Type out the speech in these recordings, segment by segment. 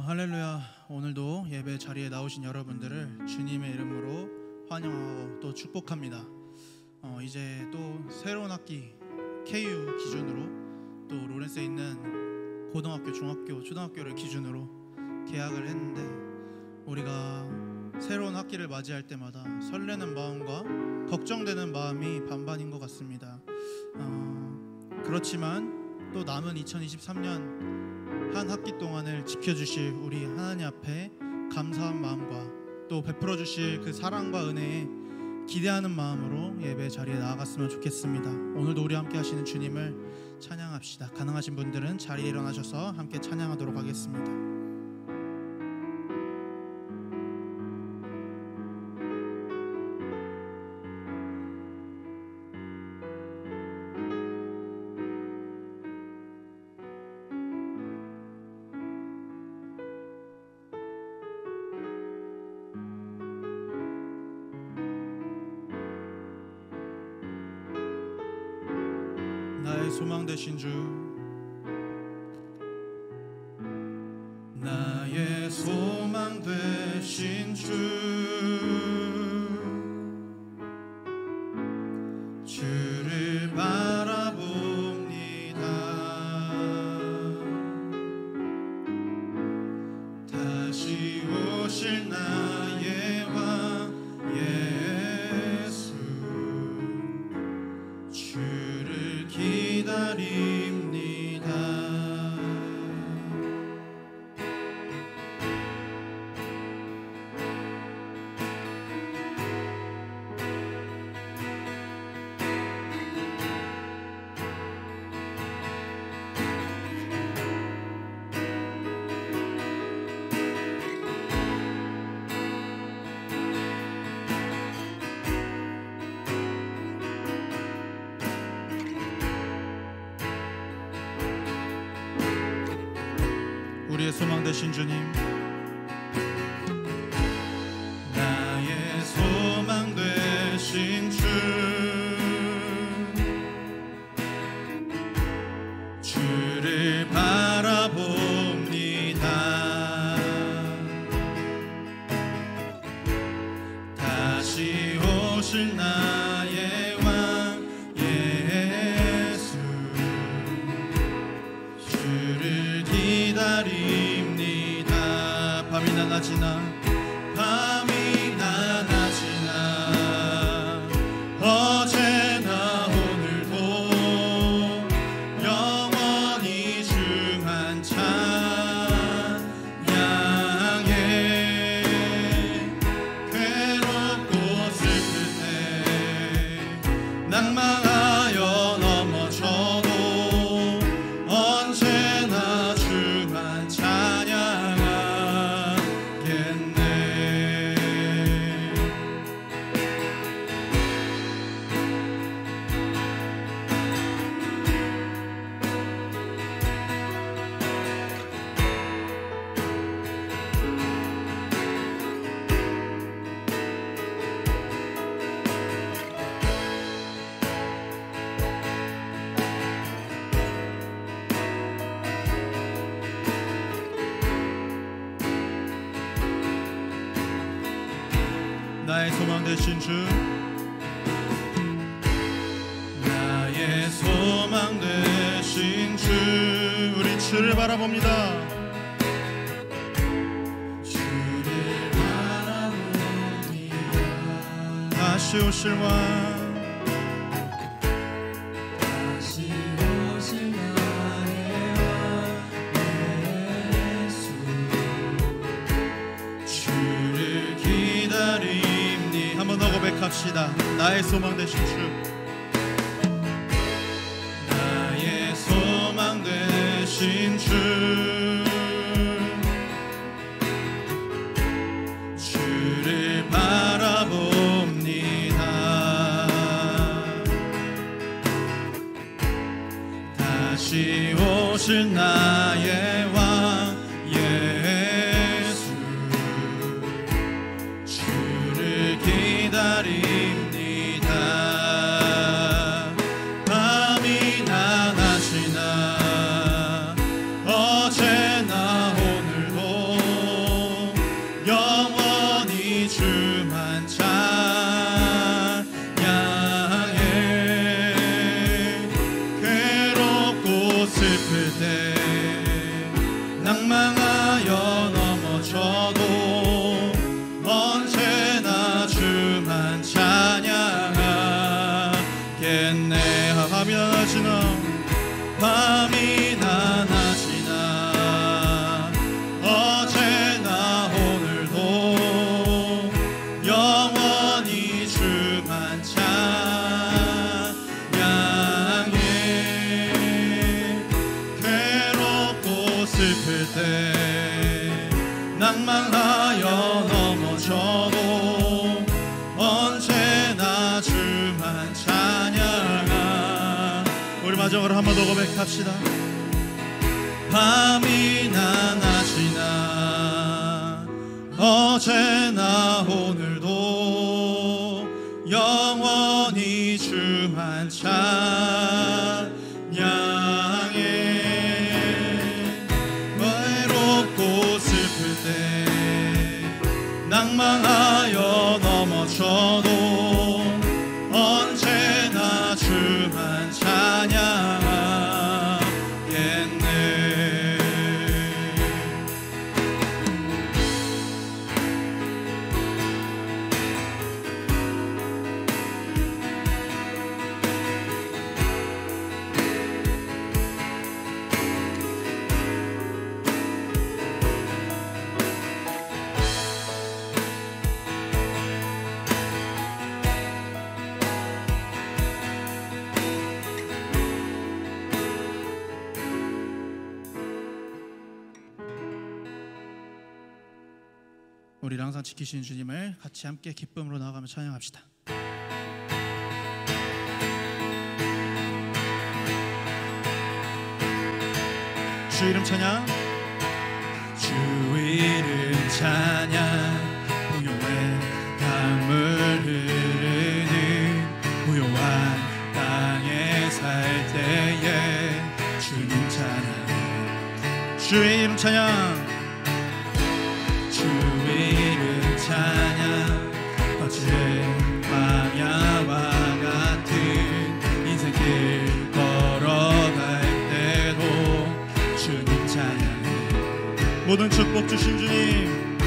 할렐루야. 오늘도 예배 자리에 나오신 여러분들을 주님의 이름으로 환영하고 또 축복합니다. 이제 또 새로운 학기 KU 기준으로 또 로렌스에 있는 고등학교, 중학교, 초등학교를 기준으로 개학을 했는데, 우리가 새로운 학기를 맞이할 때마다 설레는 마음과 걱정되는 마음이 반반인 것 같습니다. 그렇지만 또 남은 2023년 한 학기 동안을 지켜주실 우리 하나님 앞에 감사한 마음과 또 베풀어 주실 그 사랑과 은혜에 기대하는 마음으로 예배 자리에 나아갔으면 좋겠습니다. 오늘도 우리 함께 하시는 주님을 찬양합시다. 가능하신 분들은 자리에 일어나셔서 함께 찬양하도록 하겠습니다. 나의 소망 되신 주, 나의 소망 되신 주, 주를 바라봅니다. 다시 오실 나의 왕 예수, 주를 기다립니다. 우리의 소망 되신 주님, 나의 소망 되신 주, 주를 바라봅니다. 다시 오실 나의 왕 예수, 주를 기다립니다. 밤이나 낮이나 밤이나 낮이나 어제나 오늘도 영원히 주 한 찬양해. 괴롭고 슬플 때 낭망하여 넘어져도 언제나 주만 찬양하겠네. 나의 소망 되신 주, 나의 소망 되신 주, 우리 주를 바라봅니다. 주를 바라봅니다. 다시 오실 왕, 다시 오실 나의 왕 예수, 주를 기다리. 한번 더 고백합시다. 나의 소망 되신 주, 나의 소망 되신 주, 주를 바라봅니다. 다시 오실 나의 왕 예수, 기다립니다. 밤이나 낮이나 어제 낭망하여 넘어져도 언제나 주만 찬양하겠네. 밤이나 낮이나 어제나 오늘도 영원히 주만 찬양해. 괴롭고 슬플 때 낭망하여 넘어져도 언제나 주만 찬양하. 우리 마지막으로 한 번 더 고백합시다. 밤이나 낮이나 어제나 오늘도 영원히 주만 찬양해. 외롭고 슬플 때 낭망하여 넘어져도 언제나 주만 찬양하겠네. 우리를 항상 지키시는 주님을 같이 함께 기쁨으로 나아가며 찬양합시다. 주 이름 찬양. 주 이름 찬양. 부요의 강물 흐르는 부요한 땅에 살 때에 주님 찬양. 주 이름 찬양. 주 이름 찬양. 거칠은 광야와 같은 인생길 걸어갈 때도 주님 찬양해. 모든 축복 주신 주님,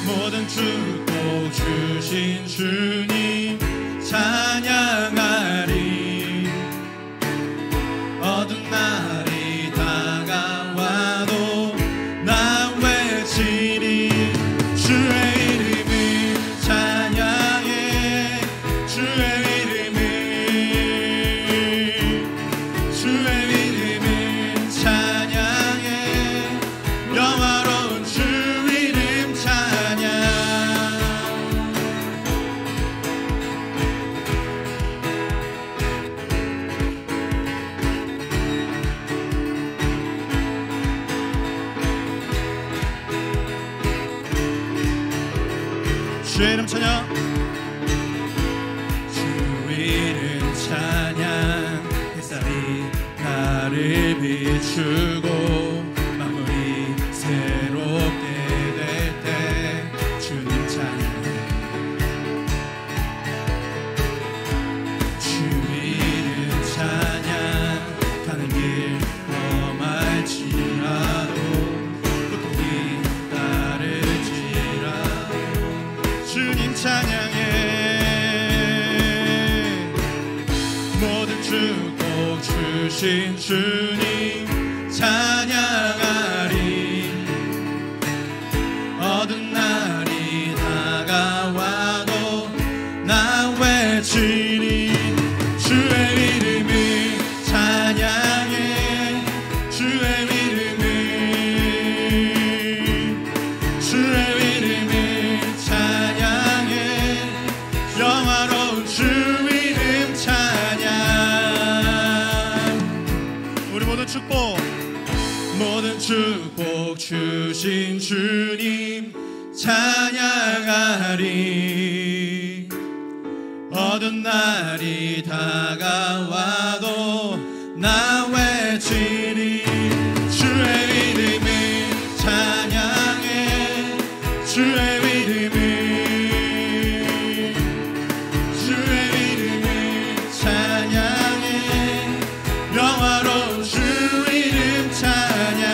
모든 축복 주신 주님 찬양하리. 어두운 날이 다가와도 나 외치리. 주의 이름을 찬양해. 주의 이름을, 주의 이름을 찬양해. 영화로운 주 이름 찬양. 주의 이름 찬양. 주 이름 찬양. 햇살이 나를 비추고 마음이 새롭게 될 때 주님 찬양해. 주 이름 찬양. 가는 길 험할지라도 고통이 따를지라도 주님 찬양해. 모든 축복 주신 주님 찬양하리. 어두운 날이 다가와도 나 외치리. 주의 이름을 찬양해. 주의 이름을, 주의 이름을 찬양해. 영화로운 주 이름 찬양. 우리 모든 축복, 모든 축복 주신 주님 찬양하리. 어두운 날이 다가와도 나 외치리. 주의 이름을 찬양해. 주의 이름을, 주의 이름을 찬양해. 영화로운 주 이름 찬양.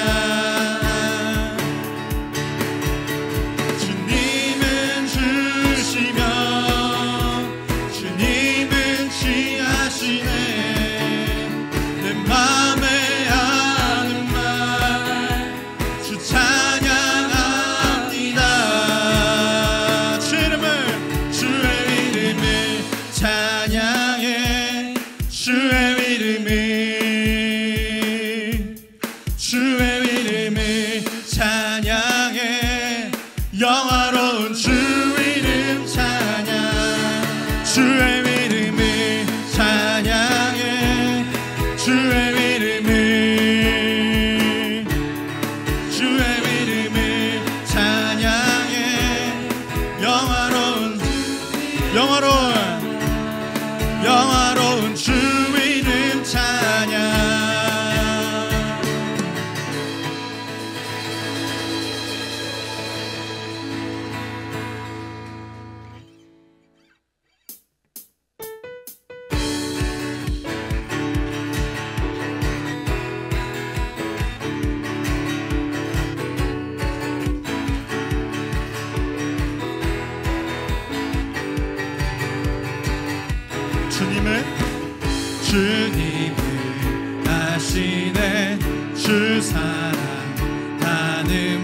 영화로운 주 이름 찬양. 주님을 아시네. 주 사랑하는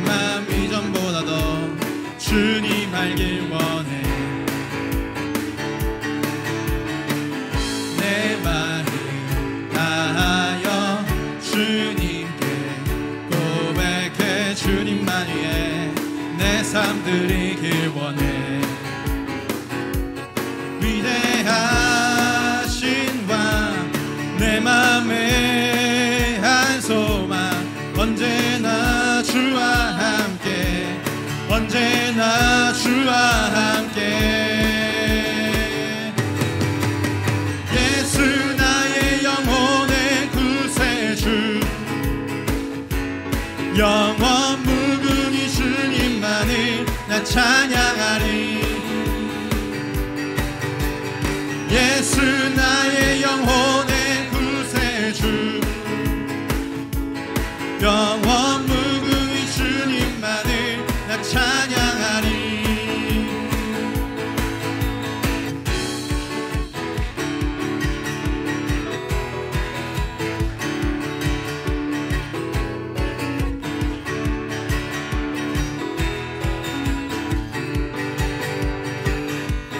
마음 이전보다 더 주님 알길 원해. 내 마음 다하여 주님께 고백해. 주님만 위해 내 삶 드리길 원해. 위대하신 왕 내 맘에 한 소망 언제나 주와 함께 언제나 주와 함께. 예수 나의 영혼의 구세주 영원 무궁히 주님만을 나 찬양하리. 예수 나의 영혼의 구세주 영원 무궁히 주님만을 나 찬양하리.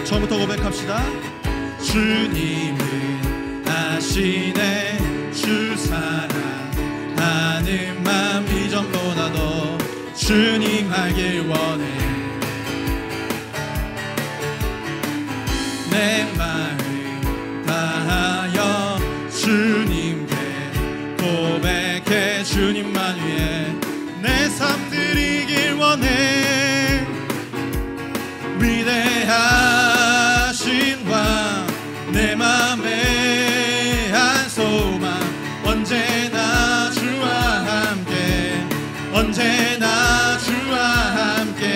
처음부터 고백합시다. 주님은 아시네. 주 사랑하는 마음 이전보다 더 주님 알길 원해. 내 마음 다하여 주님께 고백해. 주님만 위해 내 삶 드리길 원해. 위대하신 왕 내 맘에 한 소망 언제나 주와 함께 언제나 주와 함께.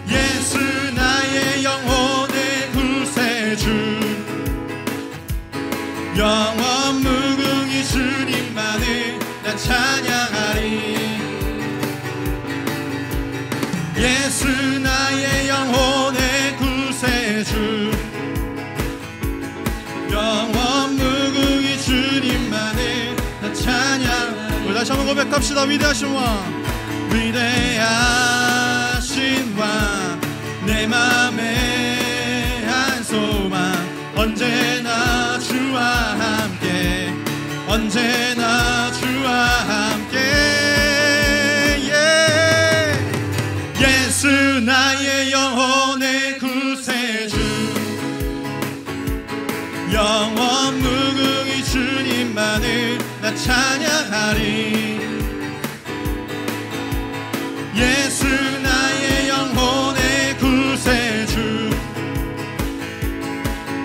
예수 나의 영혼의 구세주 영원 무궁히 주님만을 나 찬양하리. 예수 나의 영혼의 구세주 영원 무궁히 주님만을 나 찬양. 우리 다시 한번 고백합시다. 위대하신 왕 위대하신 왕 내 맘에 한 소망 언제나 주와 함께 언제나 주와 함께. 예수 나의 영혼의 구세주 영원 무궁히 주님만을 나 찬양하리. 예수 나의 영혼의 구세주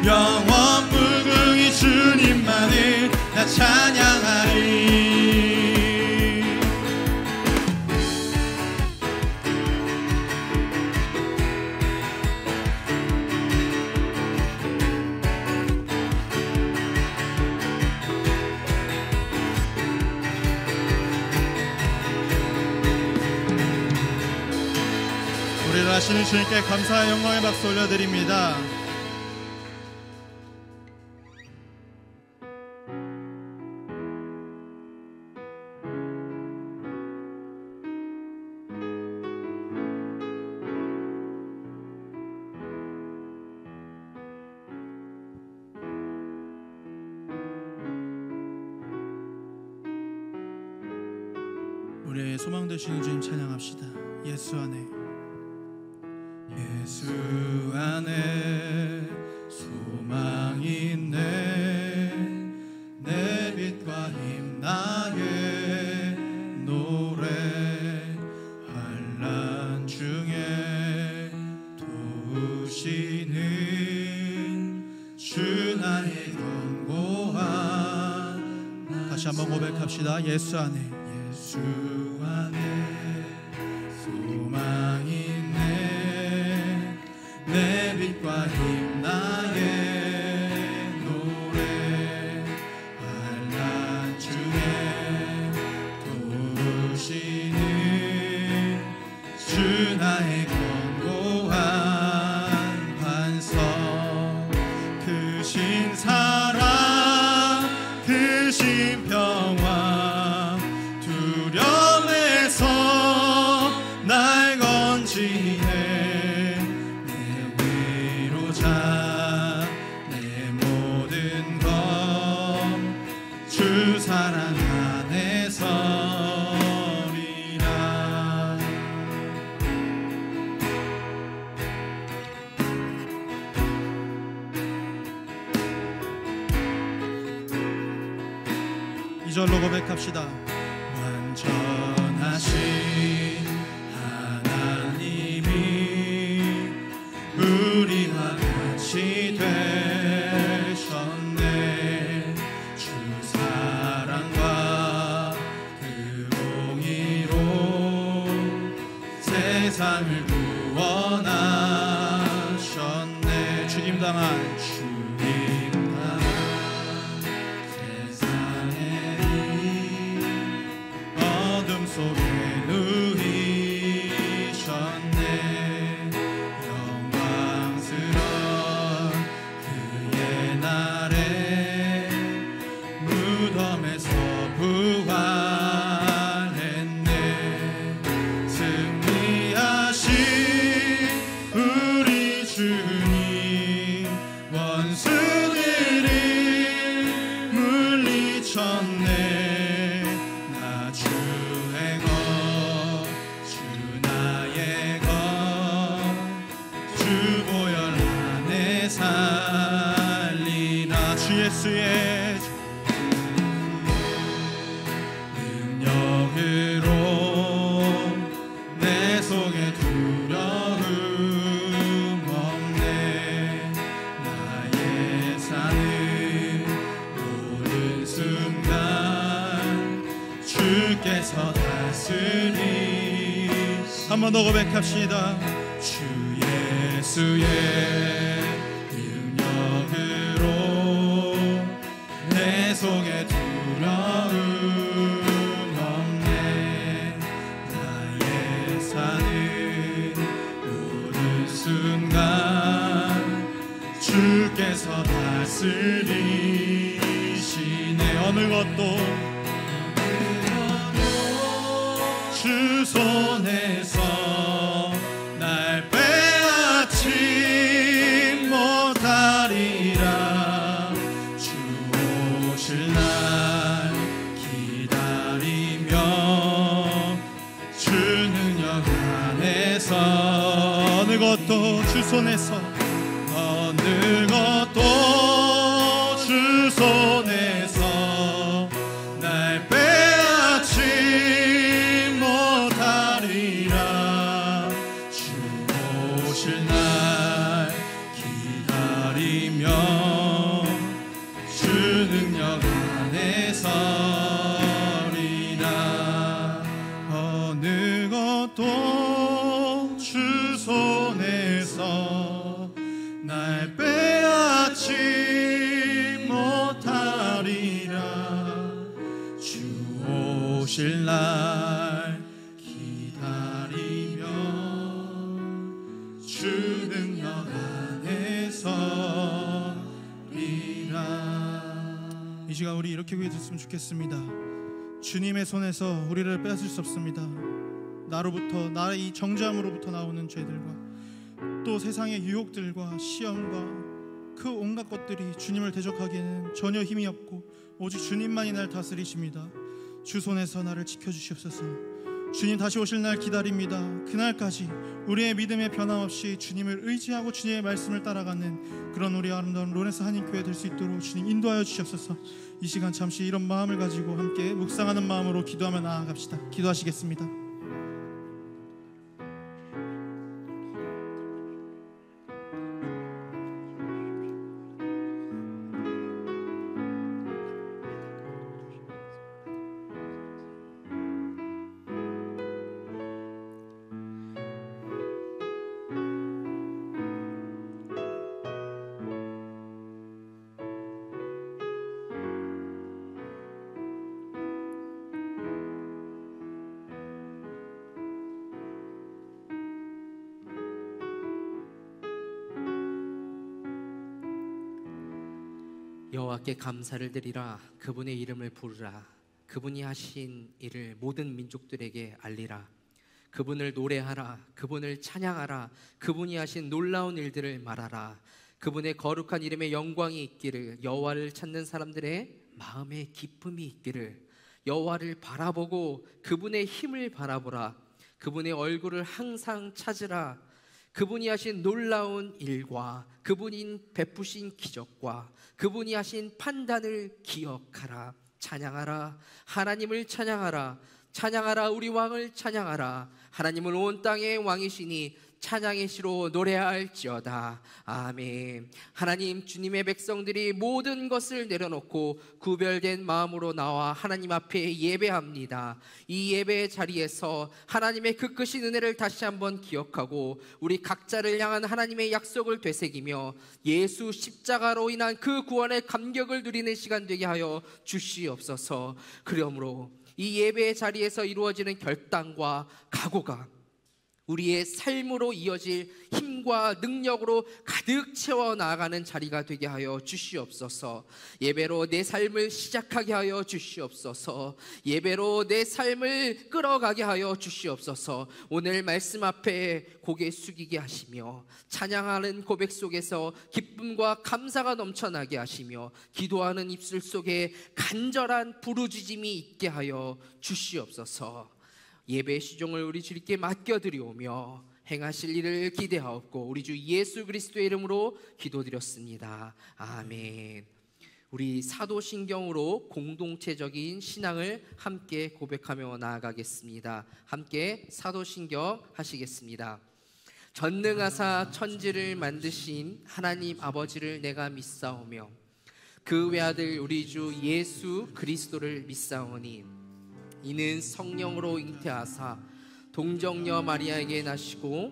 영원 무궁히 주님만을 나 찬양하리. 우리를 하시는 주님께 감사와 영광의 박수 올려드립니다. 우리의 소망 되시는 주님 찬양합시다. 예수 안에 예수 안에 소망이 있네. 내 빛과 힘 나의 노래 환난 중에 고백합시다. 예수 안에, 예수 안에 소망이 있네. 내 빛과 힘 나의 노래. 환난 중에 도우시는 주 나의 견고한 반석. 크신 사랑 크신 평화 두려움에서 날 건지네. 내 위로자 내 모든 것 주 사랑 안에서리라. 이절로 고백합시다. 완전하신 하나님이 우리와 같이 되셨네. 주 사랑과 그 공의로 세상을 구원하셨네. 주님 당한 속에 누이셨네. 영광스러운 그의 날에 무덤에서 부활했네. 승리하신 우리 주님 원수들을 물리쳤네. 예수의 능력으로 내 속에 두려움 없네. 나의 사는 모든 순간 주께서 다스리. 한 번 더 고백합시다. 주 예수의 내 속에 두려움 없네. 나의 사는 모든 순간 주께서 다스리시네. 어느 것도 주 손에서 날 빼앗지 못하리라. 주 오실 날 기다리며 주 능력 안에서 어느 것도 주 손에서 어느 것도 주 손에서 날 빼앗지 못하리라. 주 오실 날 기다리며 주 능력 안에서리라. 어느 것도 주 손에서 날 빼앗지 못하리라. 주 오실 날 기다리며 주 능력 안에서리라. 이 시간 우리 이렇게 기도했으면 좋겠습니다. 주님의 손에서 우리를 빼앗을 수 없습니다. 나로부터, 나의 이 정죄함으로부터 나오는 죄들과 또 세상의 유혹들과 시험과 그 온갖 것들이 주님을 대적하기에는 전혀 힘이 없고 오직 주님만이 날 다스리십니다. 주 손에서 나를 지켜주시옵소서. 주님 다시 오실 날 기다립니다. 그날까지 우리의 믿음에 변함없이 주님을 의지하고 주님의 말씀을 따라가는 그런 우리 아름다운 로렌스 한인교회 될 수 있도록 주님 인도하여 주시옵소서. 이 시간 잠시 이런 마음을 가지고 함께 묵상하는 마음으로 기도하며 나아갑시다. 기도하시겠습니다. 여호와께 감사를 드리라. 그분의 이름을 부르라. 그분이 하신 일을 모든 민족들에게 알리라. 그분을 노래하라. 그분을 찬양하라. 그분이 하신 놀라운 일들을 말하라. 그분의 거룩한 이름에 영광이 있기를. 여호와를 찾는 사람들의 마음에 기쁨이 있기를. 여호와를 바라보고 그분의 힘을 바라보라. 그분의 얼굴을 항상 찾으라. 그분이 하신 놀라운 일과 그분이 베푸신 기적과 그분이 하신 판단을 기억하라. 찬양하라. 하나님을 찬양하라. 찬양하라. 우리 왕을 찬양하라. 하나님은 온 땅의 왕이시니 찬양의 시로 노래할지어다. 아멘. 하나님, 주님의 백성들이 모든 것을 내려놓고 구별된 마음으로 나와 하나님 앞에 예배합니다. 이 예배의 자리에서 하나님의 그 크신 은혜를 다시 한번 기억하고 우리 각자를 향한 하나님의 약속을 되새기며 예수 십자가로 인한 그 구원의 감격을 누리는 시간 되게 하여 주시옵소서. 그러므로 이 예배의 자리에서 이루어지는 결단과 각오가 우리의 삶으로 이어질 힘과 능력으로 가득 채워 나아가는 자리가 되게 하여 주시옵소서. 예배로 내 삶을 시작하게 하여 주시옵소서. 예배로 내 삶을 끌어가게 하여 주시옵소서. 오늘 말씀 앞에 고개 숙이게 하시며 찬양하는 고백 속에서 기쁨과 감사가 넘쳐나게 하시며 기도하는 입술 속에 간절한 부르짖음이 있게 하여 주시옵소서. 예배의 시종을 우리 주님께 맡겨드리오며 행하실 일을 기대하옵고 우리 주 예수 그리스도의 이름으로 기도드렸습니다. 아멘. 우리 사도신경으로 공동체적인 신앙을 함께 고백하며 나아가겠습니다. 함께 사도신경 하시겠습니다. 전능하사 천지를 만드신 하나님 아버지를 내가 믿사오며 그 외아들 우리 주 예수 그리스도를 믿사오니 이는 성령으로 잉태하사 동정녀 마리아에게 나시고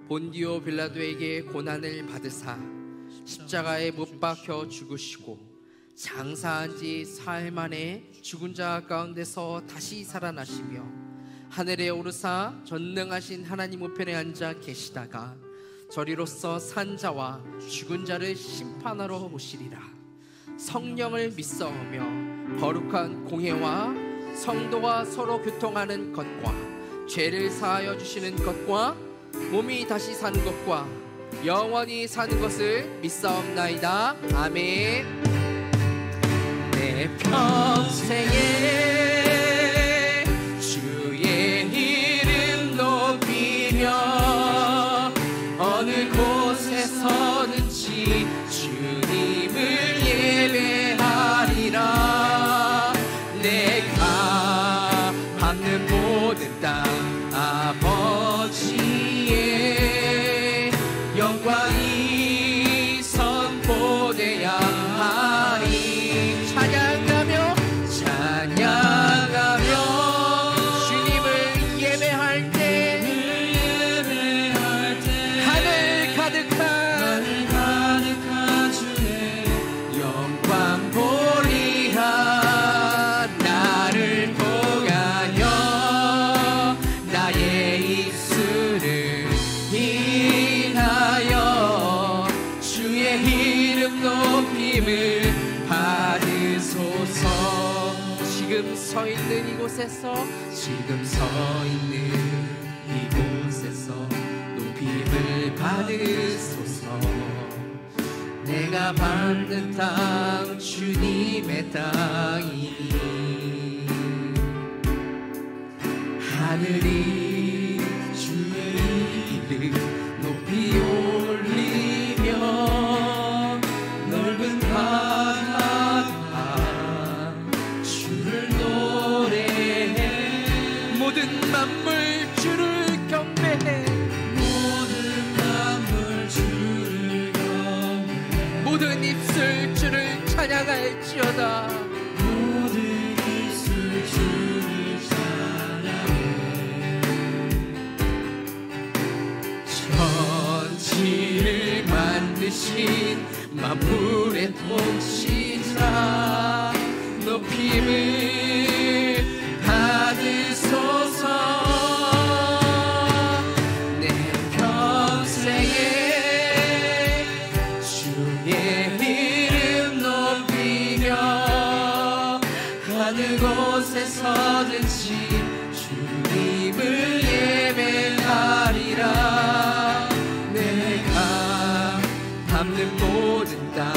본디오 빌라도에게 고난을 받으사 십자가에 못 박혀 죽으시고 장사한 지 사흘 만에 죽은 자 가운데서 다시 살아나시며 하늘에 오르사 전능하신 하나님 우편에 앉아 계시다가 저리로서 산 자와 죽은 자를 심판하러 오시리라. 성령을 믿사오며 거룩한 공회와 성도가 서로 교통하는 것과 죄를 사하여 주시는 것과 몸이 다시 사는 것과 영원히 사는 것을 믿사옵나이다. 아멘. 내 평생에 주의 이름 높이며 어느 곳에서든지 주님을 예배하리라. 내가 밟는 모든 땅 아버지의 영광이 선포되야 하리. 찬양하며 주님을 예배할 때 하늘 가득한 주의 영광 보리라. 지금 서 있는 이곳에서 높임을 받으소서. 내가 밟는 땅 주님의 땅이니 하늘이 주의 이름 높이 올리며 넓은 바다 주를 노래해. 모든 만물 주를 경배해. 모든 입술 주를 찬양할지어다. 모든 입술 주를 찬양해. 천지를 만드신 만물의 통치자 높임을 받으소서. 내 평생에 주의 이름 높이 주님을 예배하리라. 내가 밟는 모든 땅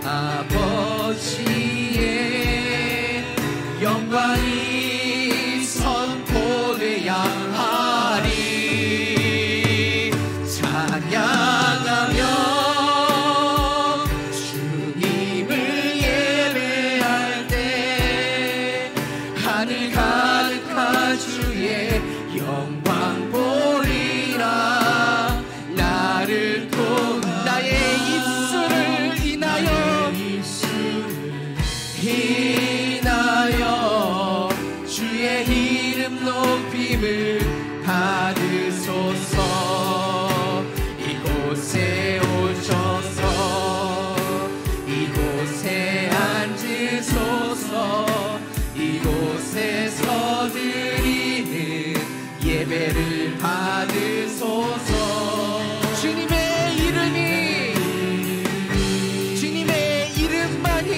아버지의 영광이 선포돼야 하리. 찬양하며 주님을 예배할 때 하늘 가득한 주의 영광 보리라. 나를 또 나의 입술을 인하여 주의 이름 높임을 받으소서. 이곳에 오셔서 이곳에 앉으소서. 이곳에서 드리는 예배를 받으소서. 주님의 이름이, 주님의 이름만이,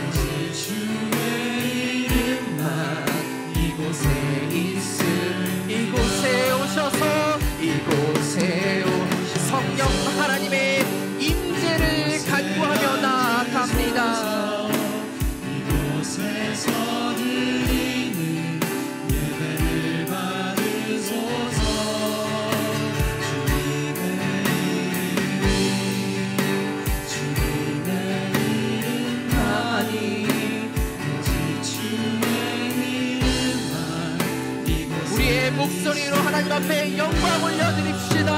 오직 주의 이름만 이곳에 있음. 이곳에 오셔서 이곳에 성령 하나님의 임재를 간구하며 나아갑니다. 이곳에서 드리는 예배를 받으소서. 주님의 이름만이, 오직 주의 이름만 이곳에. 우리의 목소리로 하나님 앞에 영광 올려드립시다.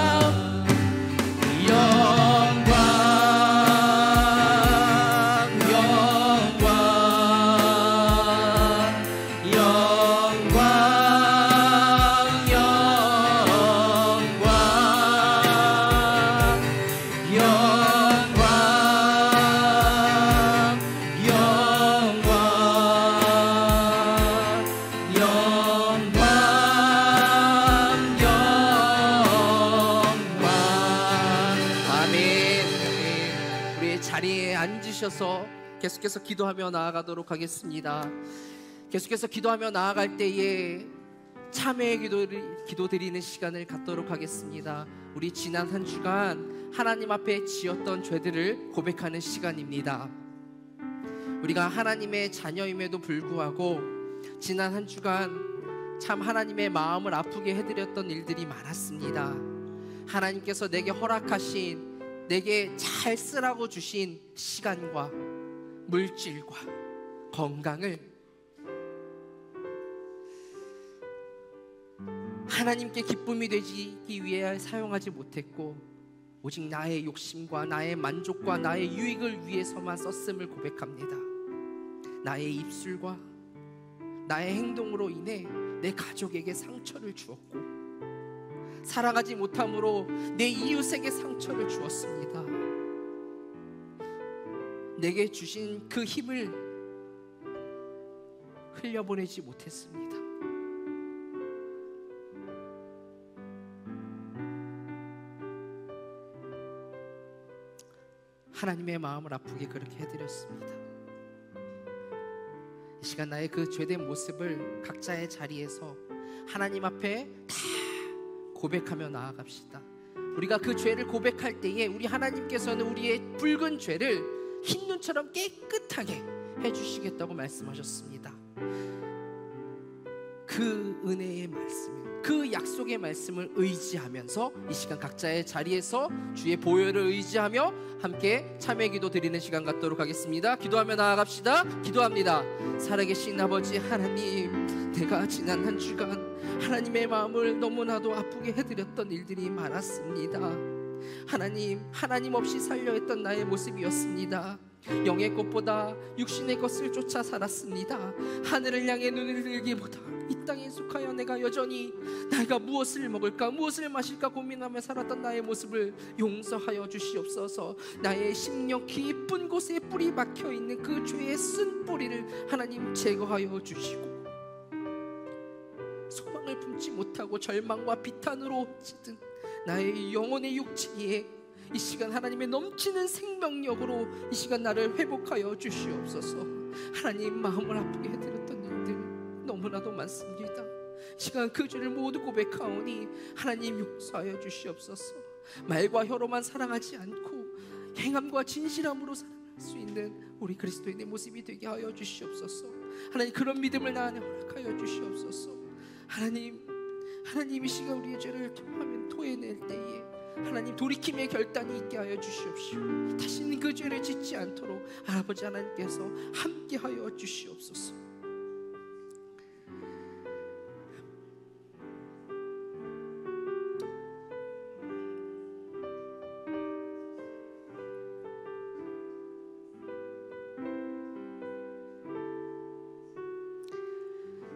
영광, 영광, 영광, 영광, 영광, 영광, 영광, 자리에 앉으셔서 계속해서 기도하며 나아가도록 하겠습니다. 계속해서 기도하며 나아갈 때에 참회의 기도 드리는 시간을 갖도록 하겠습니다. 우리 지난 한 주간 하나님 앞에 지었던 죄들을 고백하는 시간입니다. 우리가 하나님의 자녀임에도 불구하고 지난 한 주간 참 하나님의 마음을 아프게 해드렸던 일들이 많았습니다. 하나님께서 내게 허락하신, 내게 잘 쓰라고 주신 시간과 물질과 건강을 하나님께 기쁨이 되기 위해 사용하지 못했고 오직 나의 욕심과 나의 만족과 나의 유익을 위해서만 썼음을 고백합니다. 나의 입술과 나의 행동으로 인해 내 가족에게 상처를 주었고 사랑하지 못함으로 내 이웃에게 상처를 주었습니다. 내게 주신 그 힘을 흘려보내지 못했습니다. 하나님의 마음을 아프게 그렇게 해드렸습니다. 이 시간 나의 그 죄된 모습을 각자의 자리에서 하나님 앞에 다 고백하며 나아갑시다. 우리가 그 죄를 고백할 때에 우리 하나님께서는 우리의 붉은 죄를 흰 눈처럼 깨끗하게 해주시겠다고 말씀하셨습니다. 그 은혜의 말씀을, 그 약속의 말씀을 의지하면서 이 시간 각자의 자리에서 주의 보혈을 의지하며 함께 참회 기도 드리는 시간 갖도록 하겠습니다. 기도하며 나아갑시다. 기도합니다. 살아계신 아버지 하나님, 내가 지난 한 주간 하나님의 마음을 너무나도 아프게 해드렸던 일들이 많았습니다. 하나님 없이 살려 했던 나의 모습이었습니다. 영의 것보다 육신의 것을 쫓아 살았습니다. 하늘을 향해 눈을 들기보다 이 땅에 속하여 내가 여전히 내가 무엇을 먹을까 무엇을 마실까 고민하며 살았던 나의 모습을 용서하여 주시옵소서. 나의 심령 깊은 곳에 뿌리 박혀있는 그 죄의 쓴 뿌리를 하나님 제거하여 주시고 소망을 품지 못하고 절망과 비탄으로 찌든 나의 영혼의 육체에 이 시간 하나님의 넘치는 생명력으로 이 시간 나를 회복하여 주시옵소서. 하나님 마음을 아프게 해드렸던 일들 너무나도 많습니다. 시간 그 죄를 모두 고백하오니 하나님 용서하여 주시옵소서. 말과 혀로만 사랑하지 않고 행함과 진실함으로 사랑할 수 있는 우리 그리스도인의 모습이 되게 하여 주시옵소서. 하나님 그런 믿음을 나 안에 허락하여 주시옵소서. 하나님 이 시간 우리의 죄를 토해낼 때에 하나님 돌이킴의 결단이 있게 하여 주시옵시오. 다시는 그 죄를 짓지 않도록 아버지 하나님께서 함께 하여 주시옵소서.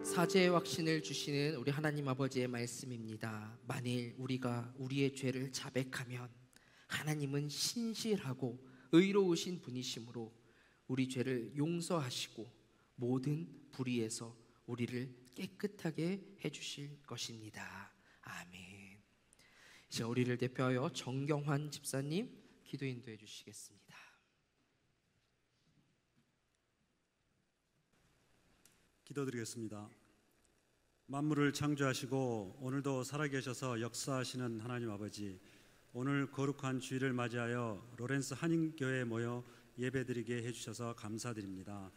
사죄의 확신을 주시는 우리 하나님 아버지의 말씀입니다. 만일 우리가 우리의 죄를 자백하면 하나님은 신실하고 의로우신 분이시므로 우리 죄를 용서하시고 모든 불의에서 우리를 깨끗하게 해주실 것입니다. 아멘. 이제 우리를 대표하여 정경환 집사님 기도 인도해 주시겠습니다. 기도드리겠습니다. 만물을 창조하시고 오늘도 살아계셔서 역사하시는 하나님 아버지, 오늘 거룩한 주일을 맞이하여 로렌스 한인교회에 모여 예배드리게 해주셔서 감사드립니다.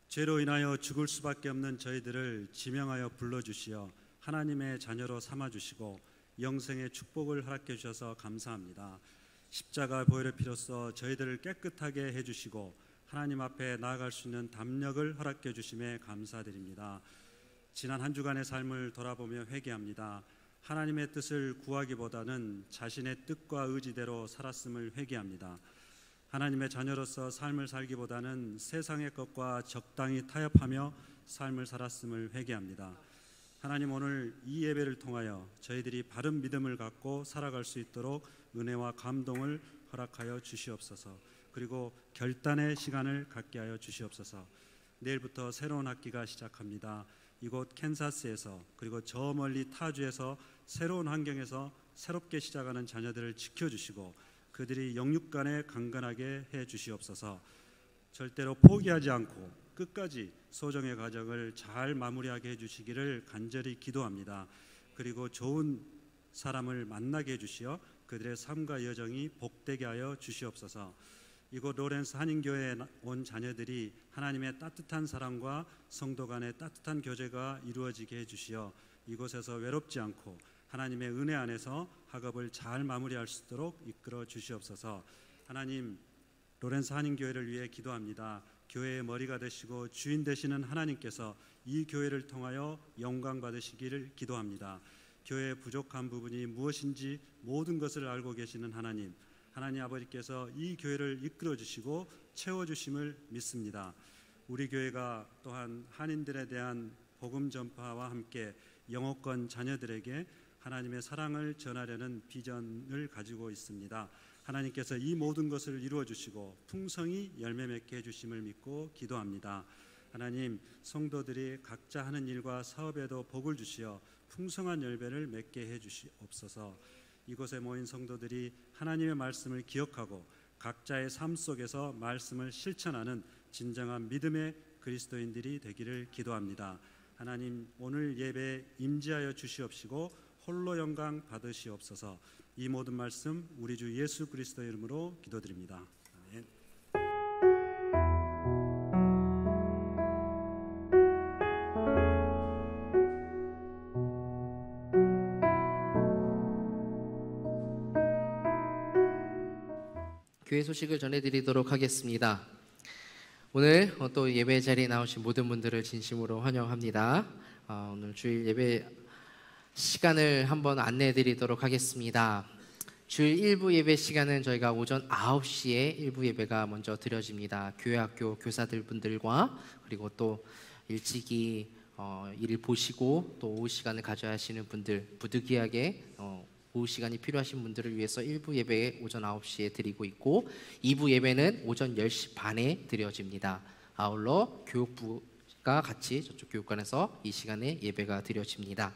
죄로 인하여 죽을 수밖에 없는 저희들을 지명하여 불러주시어 하나님의 자녀로 삼아주시고 영생의 축복을 허락해 주셔서 감사합니다. 십자가 보혈의 피로써 저희들을 깨끗하게 해주시고 하나님 앞에 나아갈 수 있는 담력을 허락해 주심에 감사드립니다. 지난 한 주간의 삶을 돌아보며 회개합니다. 하나님의 뜻을 구하기보다는 자신의 뜻과 의지대로 살았음을 회개합니다. 하나님의 자녀로서 삶을 살기보다는 세상의 것과 적당히 타협하며 삶을 살았음을 회개합니다. 하나님, 오늘 이 예배를 통하여 저희들이 바른 믿음을 갖고 살아갈 수 있도록 은혜와 감동을 허락하여 주시옵소서. 그리고 결단의 시간을 갖게 하여 주시옵소서. 내일부터 새로운 학기가 시작합니다. 이곳 캔사스에서 그리고 저 멀리 타주에서 새로운 환경에서 새롭게 시작하는 자녀들을 지켜주시고 그들이 영육간에 강건하게 해 주시옵소서. 절대로 포기하지 않고 끝까지 소정의 과정을 잘 마무리하게 해 주시기를 간절히 기도합니다. 그리고 좋은 사람을 만나게 해 주시어 그들의 삶과 여정이 복되게 하여 주시옵소서. 이곳 로렌스 한인교회에 온 자녀들이 하나님의 따뜻한 사랑과 성도 간의 따뜻한 교제가 이루어지게 해주시어 이곳에서 외롭지 않고 하나님의 은혜 안에서 학업을 잘 마무리할 수 있도록 이끌어 주시옵소서. 하나님, 로렌스 한인교회를 위해 기도합니다. 교회의 머리가 되시고 주인 되시는 하나님께서 이 교회를 통하여 영광 받으시기를 기도합니다. 교회의 부족한 부분이 무엇인지 모든 것을 알고 계시는 하나님 아버지께서 이 교회를 이끌어 주시고 채워 주심을 믿습니다. 우리 교회가 또한 한인들에 대한 복음 전파와 함께 영어권 자녀들에게 하나님의 사랑을 전하려는 비전을 가지고 있습니다. 하나님께서 이 모든 것을 이루어 주시고 풍성히 열매 맺게 해 주심을 믿고 기도합니다. 하나님, 성도들이 각자 하는 일과 사업에도 복을 주시어 풍성한 열매를 맺게 해 주시옵소서. 이곳에 모인 성도들이 하나님의 말씀을 기억하고 각자의 삶 속에서 말씀을 실천하는 진정한 믿음의 그리스도인들이 되기를 기도합니다. 하나님, 오늘 예배에 임재하여 주시옵시고 홀로 영광 받으시옵소서. 이 모든 말씀 우리 주 예수 그리스도의 이름으로 기도드립니다. 아멘. 교회 소식을 전해드리도록 하겠습니다. 오늘 또 예배 자리에 나오신 모든 분들을 진심으로 환영합니다. 오늘 주일 예배 시간을 한번 안내해드리도록 하겠습니다. 주일 1부 예배 시간은 저희가 오전 9시에 1부 예배가 먼저 드려집니다. 교회학교 교사들 분들과 그리고 또 일찍이 일을 보시고 또 오후 시간을 가져야 하시는 분들, 부득이하게 오후 시간이 필요하신 분들을 위해서 1부 예배 오전 9시에 드리고 있고 2부 예배는 오전 10시 반에 드려집니다. 아울러 교육부가 같이 저쪽 교육관에서 이 시간에 예배가 드려집니다.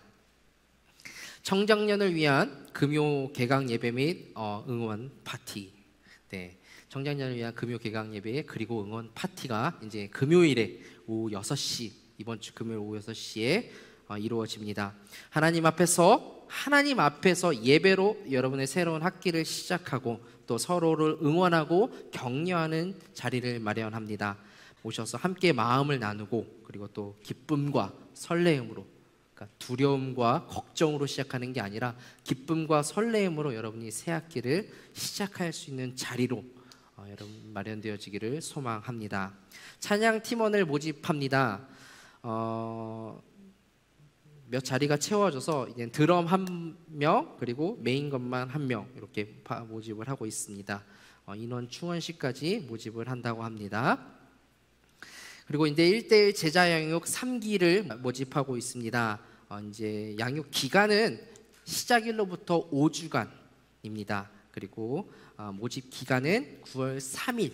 청장년을 위한 금요 개강 예배 및 응원 파티, 청장년을 위한 금요 개강 예배 그리고 응원 파티가 이제 금요일에 오후 6시, 이번 주 금요일 오후 6시에 이루어집니다. 하나님 앞에서 예배로 여러분의 새로운 학기를 시작하고 또 서로를 응원하고 격려하는 자리를 마련합니다. 오셔서 함께 마음을 나누고 그리고 또 기쁨과 설레임으로, 그러니까 두려움과 걱정으로 시작하는 게 아니라 기쁨과 설레임으로 여러분이 새 학기를 시작할 수 있는 자리로 여러분 마련되어지기를 소망합니다. 찬양 팀원을 모집합니다. 몇 자리가 채워져서 이제 드럼 1명 그리고 메인 건만 1명 이렇게 모집을 하고 있습니다. 인원 충원시까지 모집을 한다고 합니다. 그리고 이제 1대1 제자 양육 3기를 모집하고 있습니다. 이제 양육 기간은 시작일로부터 5주간입니다. 그리고 모집 기간은 9월 3일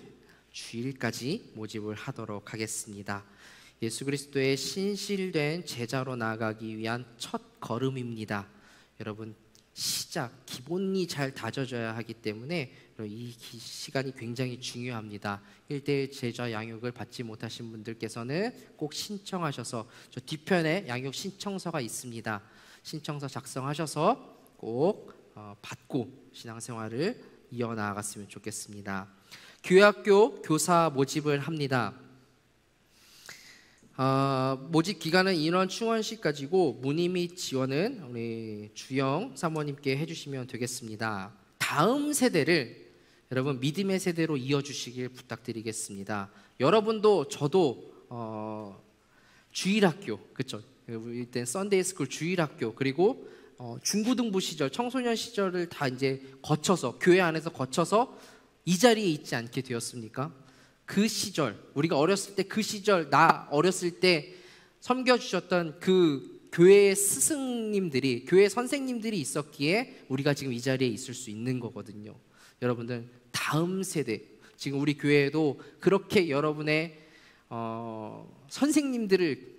주일까지 모집을 하도록 하겠습니다. 예수 그리스도의 신실된 제자로 나아가기 위한 첫 걸음입니다. 여러분, 기본이 잘 다져져야 하기 때문에 이 시간이 굉장히 중요합니다. 1대1 제자 양육을 받지 못하신 분들께서는 꼭 신청하셔서 저 뒤편에 양육 신청서가 있습니다. 신청서 작성하셔서 꼭 받고 신앙생활을 이어나갔으면 좋겠습니다. 교회학교 교사 모집을 합니다. 모집 기간은 인원 충원 시까지고 문의 및 지원은 우리 주영 사모님께 해주시면 되겠습니다. 다음 세대를 여러분 믿음의 세대로 이어주시길 부탁드리겠습니다. 여러분도 저도 주일학교, 그렇죠? 이때 썬데이스쿨 주일학교 그리고 중고등부 시절, 청소년 시절을 다 이제 거쳐서 교회 안에서 거쳐서 이 자리에 있지 않게 되었습니까? 그 시절, 우리가 어렸을 때 그 시절, 나 어렸을 때 섬겨주셨던 그 교회의 스승님들이, 교회 선생님들이 있었기에 우리가 지금 이 자리에 있을 수 있는 거거든요. 여러분들 다음 세대, 지금 우리 교회에도 그렇게 여러분의 선생님들을,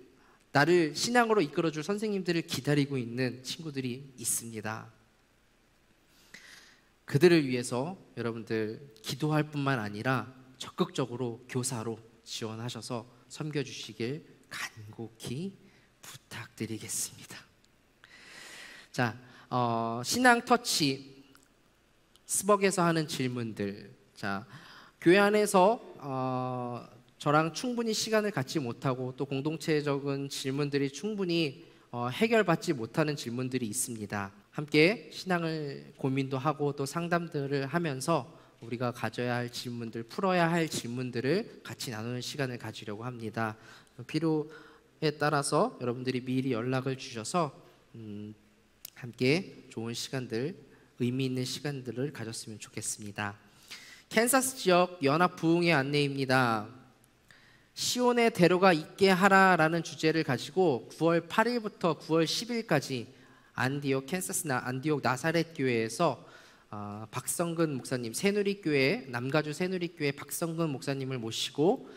나를 신앙으로 이끌어줄 선생님들을 기다리고 있는 친구들이 있습니다. 그들을 위해서 여러분들 기도할 뿐만 아니라 적극적으로 교사로 지원하셔서 섬겨주시길 간곡히 부탁드리겠습니다. 자, 신앙터치 스벅에서 하는 질문들. 자, 교회 안에서 저랑 충분히 시간을 갖지 못하고 또 공동체적인 질문들이 충분히 해결받지 못하는 질문들이 있습니다. 함께 신앙을 고민도 하고 또 상담들을 하면서 우리가 가져야 할 질문들, 풀어야 할 질문들을 같이 나누는 시간을 가지려고 합니다. 필요에 따라서 여러분들이 미리 연락을 주셔서 함께 좋은 시간들, 의미 있는 시간들을 가졌으면 좋겠습니다. 캔사스 지역 연합 부흥회 안내입니다. 시온에 대로가 있게 하라라는 주제를 가지고 9월 8일부터 9월 10일까지 캔사스 안디옥 나사렛 교회에서 박성근 목사님, 새누리교회, 남가주 새누리교회 박성근 목사님을 모시고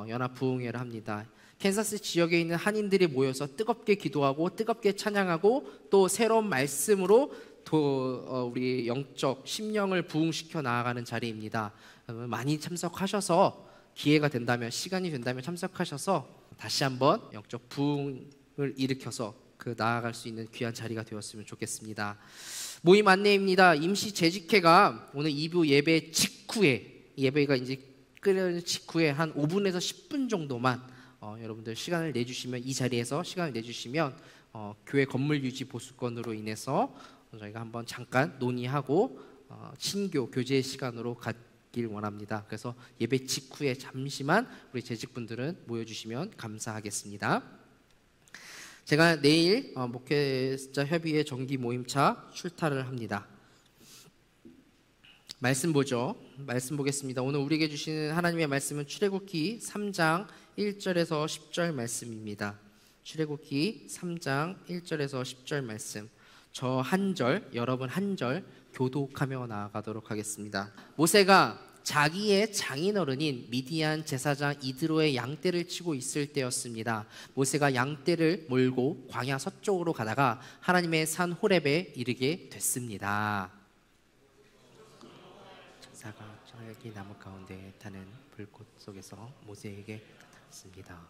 연합 부흥회를 합니다. 캔사스 지역에 있는 한인들이 모여서 뜨겁게 기도하고 뜨겁게 찬양하고 또 새로운 말씀으로 또 우리 영적 심령을 부흥시켜 나아가는 자리입니다. 많이 참석하셔서 기회가 된다면, 시간이 된다면 참석하셔서 다시 한번 영적 부흥을 일으켜서 나아갈 수 있는 귀한 자리가 되었으면 좋겠습니다. 모임 안내입니다. 임시 재직회가 오늘 2부 예배 직후에, 예배가 이제 끝난 직후에 한 5분에서 10분 정도만 여러분들 시간을 내주시면, 이 자리에서 시간을 내주시면 교회 건물 유지 보수건으로 인해서 저희가 한번 잠깐 논의하고 친교 교제 시간으로 갖길 원합니다. 그래서 예배 직후에 잠시만 우리 재직분들은 모여주시면 감사하겠습니다. 제가 내일 목회자 협의회 정기 모임차 출타를 합니다. 말씀 보죠. 말씀 보겠습니다. 오늘 우리에게 주시는 하나님의 말씀은 출애굽기 3장 1절에서 10절 말씀입니다. 출애굽기 3장 1절에서 10절 말씀. 저 한 절, 여러분 한 절 교독하며 나아가도록 하겠습니다. 모세가 자기의 장인어른인 미디안 제사장 이드로의 양떼를 치고 있을 때였습니다. 모세가 양떼를 몰고 광야 서쪽으로 가다가 하나님의 산 호렙에 이르게 됐습니다. 천사가 딸기나무 가운데 타는 불꽃 속에서 모세에게 습니다.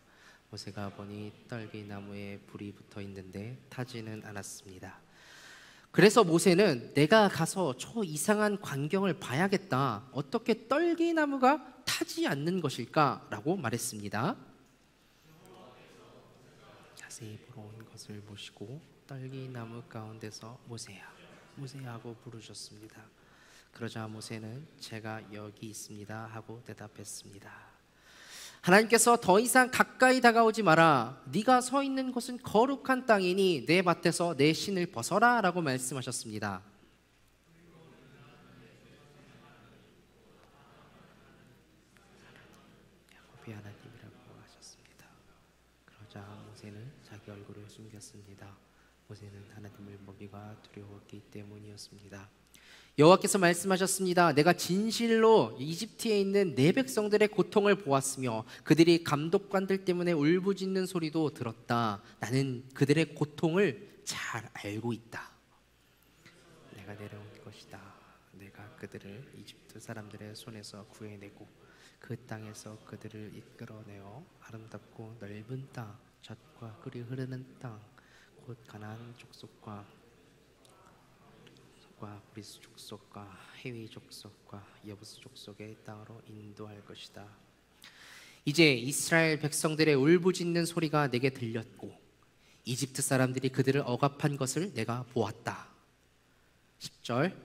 모세가 보니 딸기나무에 불이 붙어 있는데 타지는 않았습니다. 그래서 모세는 내가 가서 저 이상한 광경을 봐야겠다. 어떻게 딸기나무가 타지 않는 것일까? 라고 말했습니다. 자세히 보러 온 것을 보시고 딸기나무 가운데서 모세야, 모세야 하고 부르셨습니다. 그러자 모세는 제가 여기 있습니다 하고 대답했습니다. 하나님께서 더 이상 가까이 다가오지 마라. 네가 서 있는 곳은 거룩한 땅이니 내 밭에서 내 신을 벗어라 라고 말씀하셨습니다. 야곱이 하나님이라고 하셨습니다. 그러자 모세는 자기 얼굴을 숨겼습니다. 모세는 하나님을 보기가 두려웠기 때문이었습니다. 여호와께서 말씀하셨습니다. 내가 진실로 이집트에 있는 내 백성들의 고통을 보았으며 그들이 감독관들 때문에 울부짖는 소리도 들었다. 나는 그들의 고통을 잘 알고 있다. 내가 내려올 것이다. 내가 그들을 이집트 사람들의 손에서 구해내고 그 땅에서 그들을 이끌어내어 아름답고 넓은 땅, 젖과 꿀이 흐르는 땅, 곧 가나안 족속과 브리스 족속과 헤위 족속과 여부스 족속의 땅으로 인도할 것이다. 이제 이스라엘 백성들의 울부짖는 소리가 내게 들렸고 이집트 사람들이 그들을 억압한 것을 내가 보았다. 10절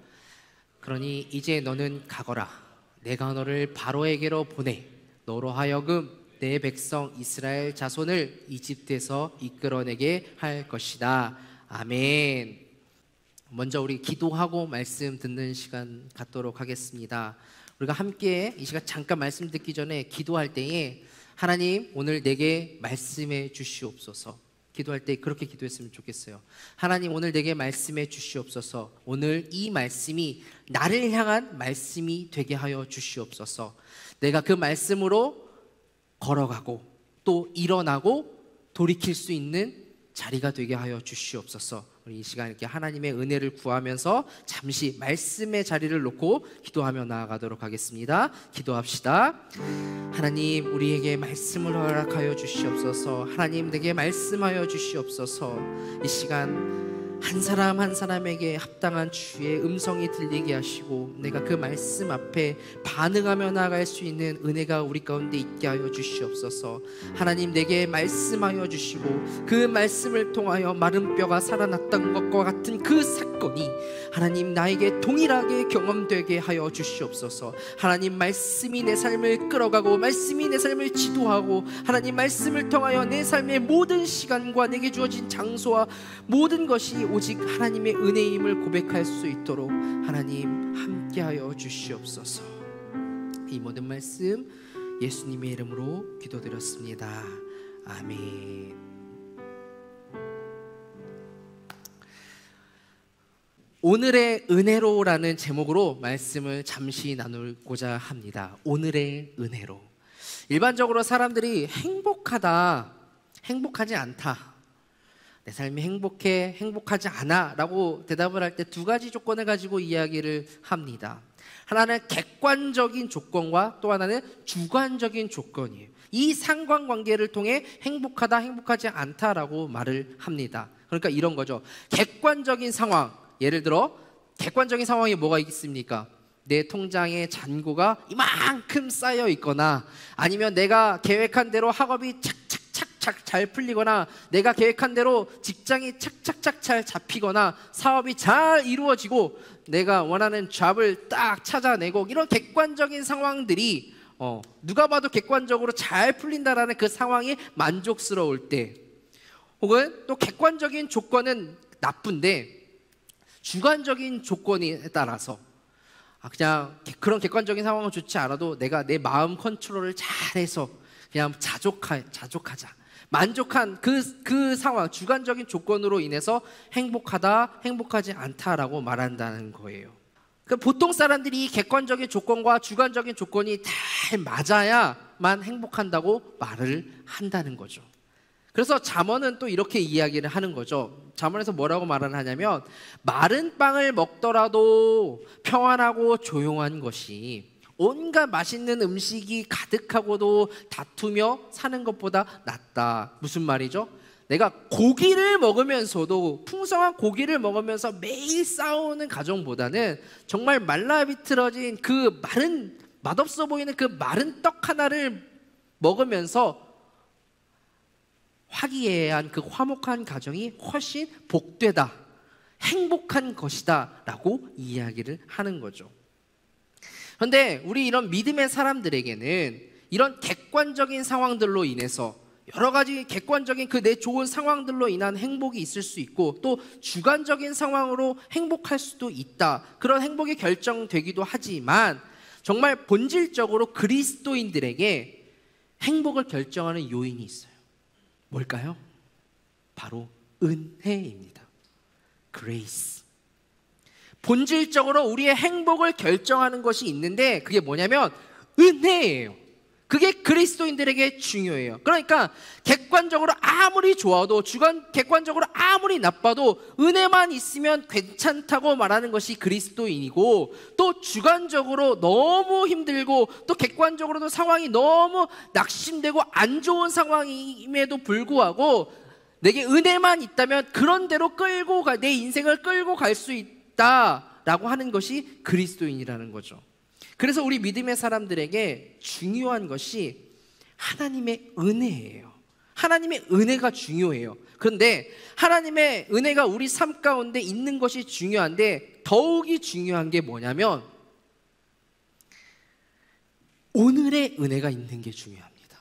그러니 이제 너는 가거라. 내가 너를 바로에게로 보내 너로 하여금 내 백성 이스라엘 자손을 이집트에서 이끌어내게 할 것이다. 아멘. 먼저 우리 기도하고 말씀 듣는 시간 갖도록 하겠습니다. 우리가 함께 이 시간 잠깐 말씀 듣기 전에 기도할 때에 하나님 오늘 내게 말씀해 주시옵소서. 기도할 때 그렇게 기도했으면 좋겠어요. 하나님 오늘 내게 말씀해 주시옵소서. 오늘 이 말씀이 나를 향한 말씀이 되게 하여 주시옵소서. 내가 그 말씀으로 걸어가고 또 일어나고 돌이킬 수 있는 자리가 되게 하여 주시옵소서. 우리 이 시간 이렇게 하나님의 은혜를 구하면서 잠시 말씀의 자리를 놓고 기도하며 나아가도록 하겠습니다. 기도합시다. 하나님 우리에게 말씀을 허락하여 주시옵소서. 하나님 내게 말씀하여 주시옵소서. 이 시간 한 사람 한 사람에게 합당한 주의 음성이 들리게 하시고 내가 그 말씀 앞에 반응하며 나아갈 수 있는 은혜가 우리 가운데 있게 하여 주시옵소서. 하나님 내게 말씀하여 주시고 그 말씀을 통하여 마른 뼈가 살아났던 것과 같은 그 사건이 하나님 나에게 동일하게 경험되게 하여 주시옵소서. 하나님 말씀이 내 삶을 끌어가고 말씀이 내 삶을 지도하고 하나님 말씀을 통하여 내 삶의 모든 시간과 내게 주어진 장소와 모든 것이 오직 하나님의 은혜임을 고백할 수 있도록 하나님 함께하여 주시옵소서. 이 모든 말씀 예수님의 이름으로 기도드렸습니다. 아멘. 오늘의 은혜로라는 제목으로 말씀을 잠시 나누고자 합니다. 오늘의 은혜로. 일반적으로 사람들이 행복하다, 행복하지 않다, 내 삶이 행복해, 행복하지 않아 라고 대답을 할 때 두 가지 조건을 가지고 이야기를 합니다. 하나는 객관적인 조건과 또 하나는 주관적인 조건이에요. 이 상관관계를 통해 행복하다, 행복하지 않다라고 말을 합니다. 그러니까 이런 거죠. 객관적인 상황, 예를 들어 객관적인 상황이 뭐가 있습니까? 내 통장에 잔고가 이만큼 쌓여 있거나 아니면 내가 계획한 대로 학업이 착착착 잘 풀리거나 내가 계획한 대로 직장이 착착착 잘 잡히거나 사업이 잘 이루어지고 내가 원하는 잡을 딱 찾아내고 이런 객관적인 상황들이 누가 봐도 객관적으로 잘 풀린다라는 그 상황이 만족스러울 때, 혹은 또 객관적인 조건은 나쁜데 주관적인 조건에 따라서 그냥 그런 객관적인 상황은 좋지 않아도 내가 내 마음 컨트롤을 잘해서 그냥 자족하자, 만족한 그 상황, 주관적인 조건으로 인해서 행복하다, 행복하지 않다라고 말한다는 거예요. 그러니까 보통 사람들이 객관적인 조건과 주관적인 조건이 잘 맞아야만 행복한다고 말을 한다는 거죠. 그래서 잠언은 또 이렇게 이야기를 하는 거죠. 잠언에서 뭐라고 말을 하냐면 마른 빵을 먹더라도 평안하고 조용한 것이 온갖 맛있는 음식이 가득하고도 다투며 사는 것보다 낫다. 무슨 말이죠? 내가 고기를 먹으면서도, 풍성한 고기를 먹으면서 매일 싸우는 가정보다는 정말 말라비틀어진 그 마른, 맛없어 보이는 그 마른 떡 하나를 먹으면서 화기애애한 그 화목한 가정이 훨씬 복되다, 행복한 것이다 라고 이야기를 하는 거죠. 그런데 우리 이런 믿음의 사람들에게는 이런 객관적인 상황들로 인해서, 여러 가지 객관적인 그 내 좋은 상황들로 인한 행복이 있을 수 있고, 또 주관적인 상황으로 행복할 수도 있다. 그런 행복이 결정되기도 하지만 정말 본질적으로 그리스도인들에게 행복을 결정하는 요인이 있어요. 뭘까요? 바로 은혜입니다. Grace. 본질적으로 우리의 행복을 결정하는 것이 있는데 그게 뭐냐면 은혜예요. 그게 그리스도인들에게 중요해요. 그러니까 객관적으로 아무리 좋아도, 객관적으로 아무리 나빠도 은혜만 있으면 괜찮다고 말하는 것이 그리스도인이고, 또 주관적으로 너무 힘들고 또 객관적으로도 상황이 너무 낙심되고 안 좋은 상황임에도 불구하고 내게 은혜만 있다면 그런 대로 내 인생을 끌고 갈 수 있다라고 하는 것이 그리스도인이라는 거죠. 그래서 우리 믿음의 사람들에게 중요한 것이 하나님의 은혜예요. 하나님의 은혜가 중요해요. 그런데 하나님의 은혜가 우리 삶 가운데 있는 것이 중요한데, 더욱이 중요한 게 뭐냐면 오늘의 은혜가 있는 게 중요합니다.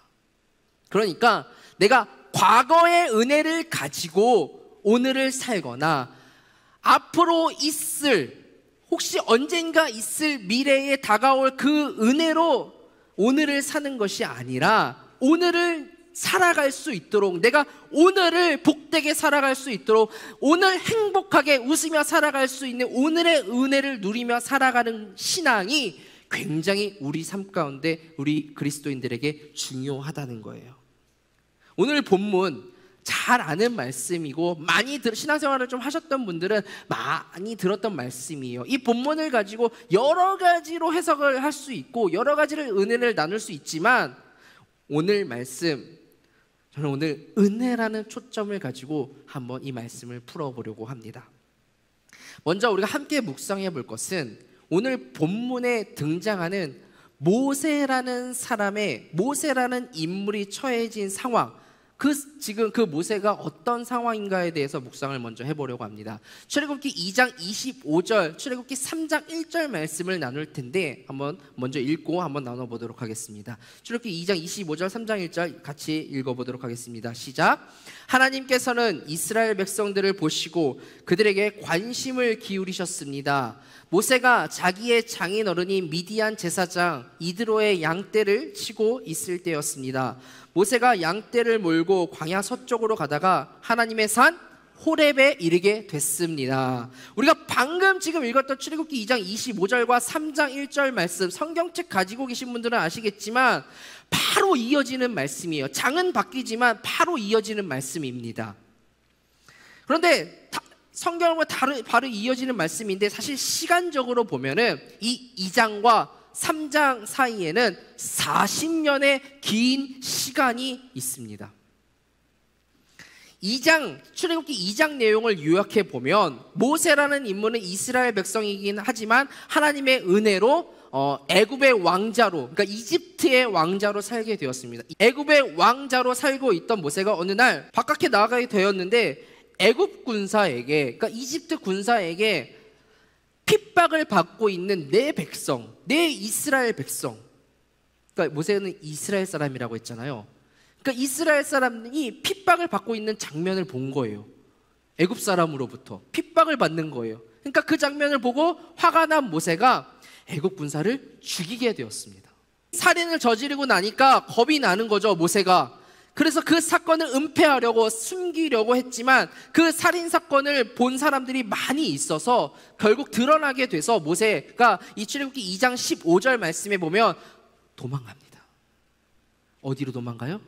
그러니까 내가 과거의 은혜를 가지고 오늘을 살거나 앞으로 혹시 언젠가 있을 미래에 다가올 그 은혜로 오늘을 사는 것이 아니라, 오늘을 살아갈 수 있도록, 내가 오늘을 복되게 살아갈 수 있도록, 오늘 행복하게 웃으며 살아갈 수 있는 오늘의 은혜를 누리며 살아가는 신앙이 굉장히 우리 삶 가운데 우리 그리스도인들에게 중요하다는 거예요. 오늘 본문 잘 아는 말씀이고, 많이 신앙생활을 좀 하셨던 분들은 많이 들었던 말씀이에요. 이 본문을 가지고 여러 가지로 해석을 할 수 있고 여러 가지를 은혜를 나눌 수 있지만, 오늘 말씀, 저는 오늘 은혜라는 초점을 가지고 한번 이 말씀을 풀어보려고 합니다. 먼저 우리가 함께 묵상해 볼 것은 오늘 본문에 등장하는 모세라는 인물이 처해진 상황, 지금 그 모세가 어떤 상황인가에 대해서 묵상을 먼저 해보려고 합니다. 출애굽기 2장 25절, 출애굽기 3장 1절 말씀을 나눌 텐데 한번 먼저 읽고 한번 나눠보도록 하겠습니다. 출애굽기 2장 25절, 3장 1절 같이 읽어보도록 하겠습니다. 시작. 하나님께서는 이스라엘 백성들을 보시고 그들에게 관심을 기울이셨습니다. 모세가 자기의 장인어른인 미디안 제사장 이드로의 양떼를 치고 있을 때였습니다. 모세가 양떼를 몰고 광야 서쪽으로 가다가 하나님의 산 호렙에 이르게 됐습니다. 우리가 방금 지금 읽었던 출애굽기 2장 25절과 3장 1절 말씀, 성경책 가지고 계신 분들은 아시겠지만 바로 이어지는 말씀이에요. 장은 바뀌지만 바로 이어지는 말씀입니다. 그런데 성경과 바로 이어지는 말씀인데, 사실 시간적으로 보면은 이 2장과 3장 사이에는 40년의 긴 시간이 있습니다. 출애굽기 2장 내용을 요약해 보면, 모세라는 인물은 이스라엘 백성이긴 하지만 하나님의 은혜로 애굽의 왕자로, 그러니까 이집트의 왕자로 살게 되었습니다. 애굽의 왕자로 살고 있던 모세가 어느 날 바깥에 나가게 되었는데, 애굽 군사에게, 그러니까 이집트 군사에게 핍박을 받고 있는 내 이스라엘 백성, 그러니까 모세는 이스라엘 사람이라고 했잖아요. 그러니까 이스라엘 사람이 핍박을 받고 있는 장면을 본 거예요. 애굽 사람으로부터 핍박을 받는 거예요. 그러니까 그 장면을 보고 화가 난 모세가 애굽 군사를 죽이게 되었습니다. 살인을 저지르고 나니까 겁이 나는 거죠, 모세가. 그래서 그 사건을 은폐하려고, 숨기려고 했지만 그 살인 사건을 본 사람들이 많이 있어서 결국 드러나게 돼서 모세가 이 출애굽기 2장 15절 말씀에 보면 도망갑니다. 어디로 도망가요?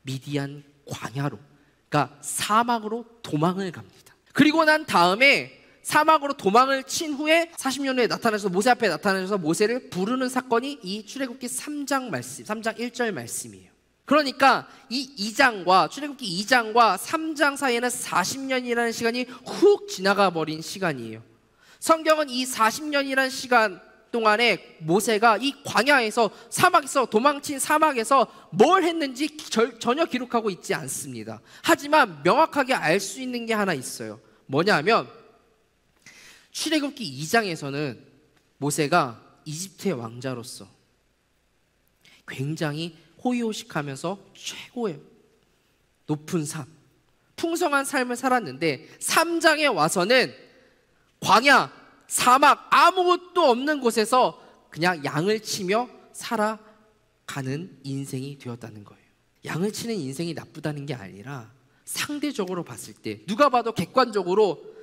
미디안 광야로, 그러니까 사막으로 도망을 갑니다. 그리고 난 다음에 사막으로 도망을 친 후에 40년 후에 나타나셔서 모세 앞에 나타나셔서 모세를 부르는 사건이 이 출애굽기 3장 말씀, 3장 1절 말씀이에요. 그러니까 이 2장과 출애굽기 2장과 3장 사이에는 40년이라는 시간이 훅 지나가 버린 시간이에요. 성경은 이 40년이라는 시간 동안에 모세가 이 광야에서 사막에서 도망친 사막에서 뭘 했는지 전혀 기록하고 있지 않습니다. 하지만 명확하게 알 수 있는 게 하나 있어요. 뭐냐면 출애굽기 2장에서는 모세가 이집트의 왕자로서 굉장히 호의호식하면서 최고의 높은 삶, 풍성한 삶을 살았는데 3장에 와서는 광야, 사막, 아무것도 없는 곳에서 그냥 양을 치며 살아가는 인생이 되었다는 거예요. 양을 치는 인생이 나쁘다는 게 아니라 상대적으로 봤을 때 누가 봐도 객관적으로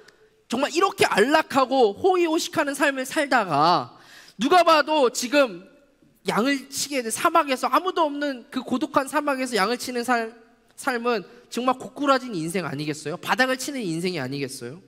정말 이렇게 안락하고 호의호식하는 삶을 살다가 누가 봐도 지금 양을 치게 된 사막에서 아무도 없는 그 고독한 사막에서 양을 치는 삶은 정말 고꾸라진 인생 아니겠어요? 바닥을 치는 인생이 아니겠어요?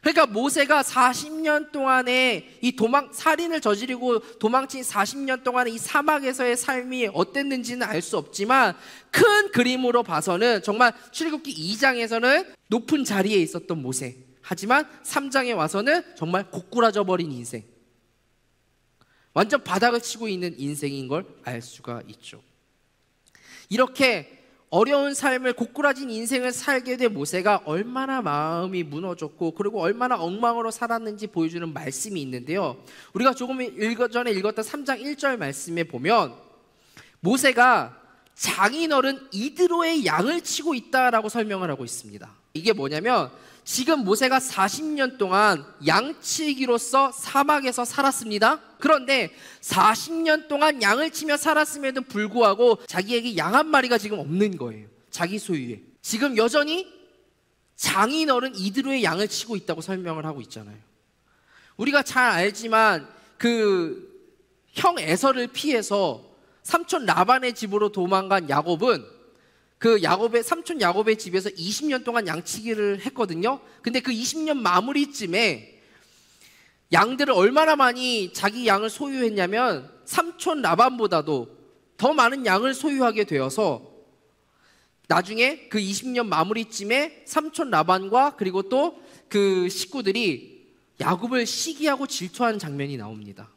그러니까 모세가 40년 동안에 이 살인을 저지르고 도망친 40년 동안의 이 사막에서의 삶이 어땠는지는 알 수 없지만 큰 그림으로 봐서는 정말 출애굽기 2장에서는 높은 자리에 있었던 모세, 하지만 3장에 와서는 정말 고꾸라져 버린 인생, 완전 바닥을 치고 있는 인생인 걸 알 수가 있죠. 이렇게 어려운 삶을, 고꾸라진 인생을 살게 된 모세가 얼마나 마음이 무너졌고 그리고 얼마나 엉망으로 살았는지 보여주는 말씀이 있는데요, 우리가 조금 전에 읽었던 3장 1절 말씀에 보면 모세가 장인어른 이드로의 양을 치고 있다라고 설명을 하고 있습니다. 이게 뭐냐면 지금 모세가 40년 동안 양치기로서 사막에서 살았습니다. 그런데 40년 동안 양을 치며 살았음에도 불구하고 자기에게 양 한 마리가 지금 없는 거예요. 자기 소유에. 지금 여전히 장인어른 이드로의 양을 치고 있다고 설명을 하고 있잖아요. 우리가 잘 알지만 그 형 에서를 피해서 삼촌 라반의 집으로 도망간 야곱은 그 삼촌 야곱의 집에서 20년 동안 양치기를 했거든요. 근데 그 20년 마무리쯤에 양들을 얼마나 많이 자기 양을 소유했냐면 삼촌 라반보다도 더 많은 양을 소유하게 되어서 나중에 그 20년 마무리쯤에 삼촌 라반과 그리고 또 그 식구들이 야곱을 시기하고 질투하는 장면이 나옵니다.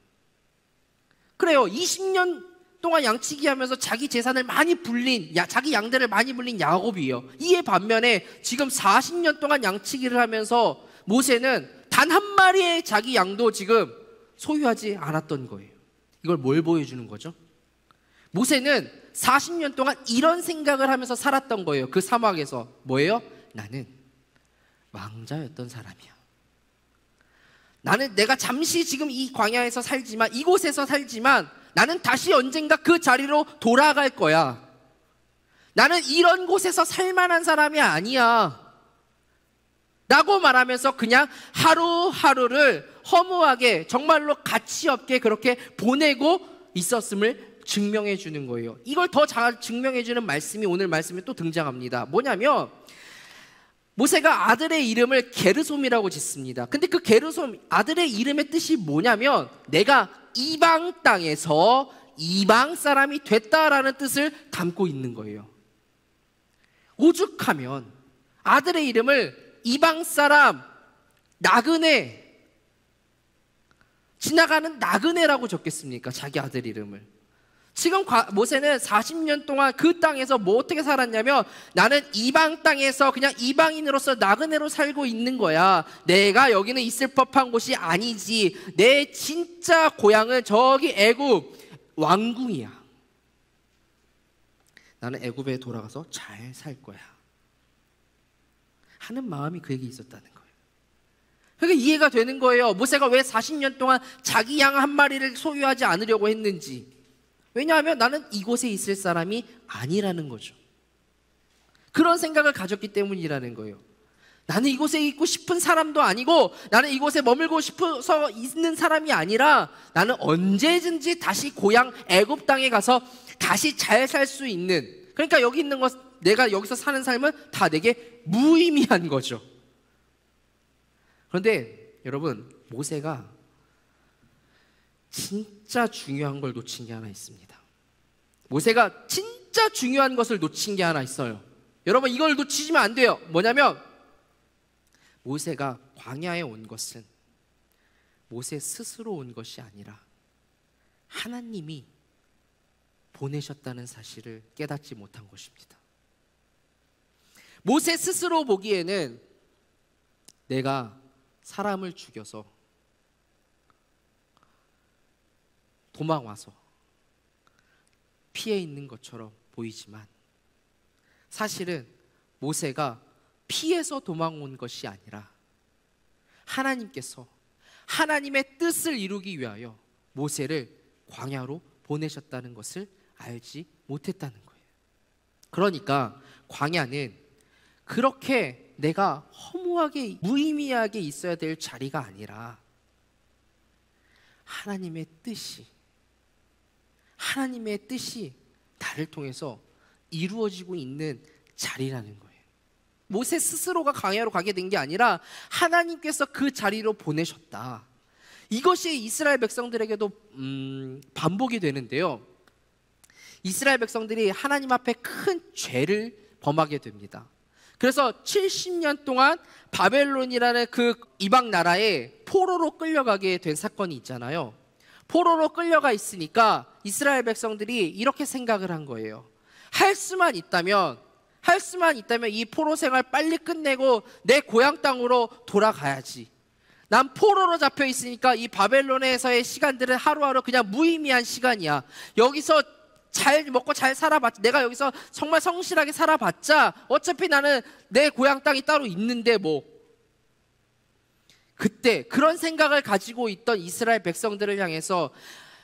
그래요. 20년 동안 양치기 하면서 자기 재산을 많이 불린, 자기 양들을 많이 불린 야곱이에요. 이에 반면에 지금 40년 동안 양치기를 하면서 모세는 단 한 마리의 자기 양도 지금 소유하지 않았던 거예요. 이걸 뭘 보여주는 거죠? 모세는 40년 동안 이런 생각을 하면서 살았던 거예요. 그 사막에서. 뭐예요? 나는 왕자였던 사람이야. 나는 내가 잠시 지금 이 광야에서 살지만, 이곳에서 살지만 나는 다시 언젠가 그 자리로 돌아갈 거야. 나는 이런 곳에서 살만한 사람이 아니야 라고 말하면서 그냥 하루하루를 허무하게 정말로 가치 없게 그렇게 보내고 있었음을 증명해 주는 거예요. 이걸 더 잘 증명해 주는 말씀이 오늘 말씀에 또 등장합니다. 뭐냐면 모세가 아들의 이름을 게르솜이라고 짓습니다. 근데 그 게르솜, 아들의 이름의 뜻이 뭐냐면 내가 이방 땅에서 이방 사람이 됐다라는 뜻을 담고 있는 거예요. 오죽하면 아들의 이름을 이방 사람, 나그네, 지나가는 나그네라고 적겠습니까? 자기 아들 이름을. 지금 모세는 40년 동안 그 땅에서 뭐 어떻게 살았냐면 나는 이방 땅에서 그냥 이방인으로서 나그네로 살고 있는 거야. 내가 여기는 있을 법한 곳이 아니지. 내 진짜 고향은 저기 애굽 왕궁이야. 나는 애굽에 돌아가서 잘 살 거야 하는 마음이 그에게 있었다는 거예요. 그러니까 이해가 되는 거예요. 모세가 왜 40년 동안 자기 양 한 마리를 소유하지 않으려고 했는지. 왜냐하면 나는 이곳에 있을 사람이 아니라는 거죠. 그런 생각을 가졌기 때문이라는 거예요. 나는 이곳에 있고 싶은 사람도 아니고 나는 이곳에 머물고 싶어서 있는 사람이 아니라 나는 언제든지 다시 고향 애굽 땅에 가서 다시 잘 살 수 있는, 그러니까 여기 있는 것, 내가 여기서 사는 삶은 다 내게 무의미한 거죠. 그런데 여러분, 모세가 진짜 중요한 걸 놓친 게 하나 있습니다. 모세가 진짜 중요한 것을 놓친 게 하나 있어요. 여러분, 이걸 놓치시면 안 돼요. 뭐냐면 모세가 광야에 온 것은 모세 스스로 온 것이 아니라 하나님이 보내셨다는 사실을 깨닫지 못한 것입니다. 모세 스스로 보기에는 내가 사람을 죽여서 도망와서 피해 있는 것처럼 보이지만 사실은 모세가 피해서 도망온 것이 아니라 하나님께서 하나님의 뜻을 이루기 위하여 모세를 광야로 보내셨다는 것을 알지 못했다는 거예요. 그러니까 광야는 그렇게 내가 허무하게 무의미하게 있어야 될 자리가 아니라 하나님의 뜻이 나를 통해서 이루어지고 있는 자리라는 거예요. 모세 스스로가 광야로 가게 된 게 아니라 하나님께서 그 자리로 보내셨다. 이것이 이스라엘 백성들에게도 반복이 되는데요. 이스라엘 백성들이 하나님 앞에 큰 죄를 범하게 됩니다. 그래서 70년 동안 바벨론이라는 그 이방 나라에 포로로 끌려가게 된 사건이 있잖아요. 포로로 끌려가 있으니까 이스라엘 백성들이 이렇게 생각을 한 거예요. 할 수만 있다면 이 포로 생활 빨리 끝내고 내 고향 땅으로 돌아가야지. 난 포로로 잡혀 있으니까 이 바벨론에서의 시간들은 하루하루 그냥 무의미한 시간이야. 여기서 잘 먹고 잘 살아봤자, 내가 여기서 정말 성실하게 살아봤자 어차피 나는 내 고향 땅이 따로 있는데 뭐. 그때 그런 생각을 가지고 있던 이스라엘 백성들을 향해서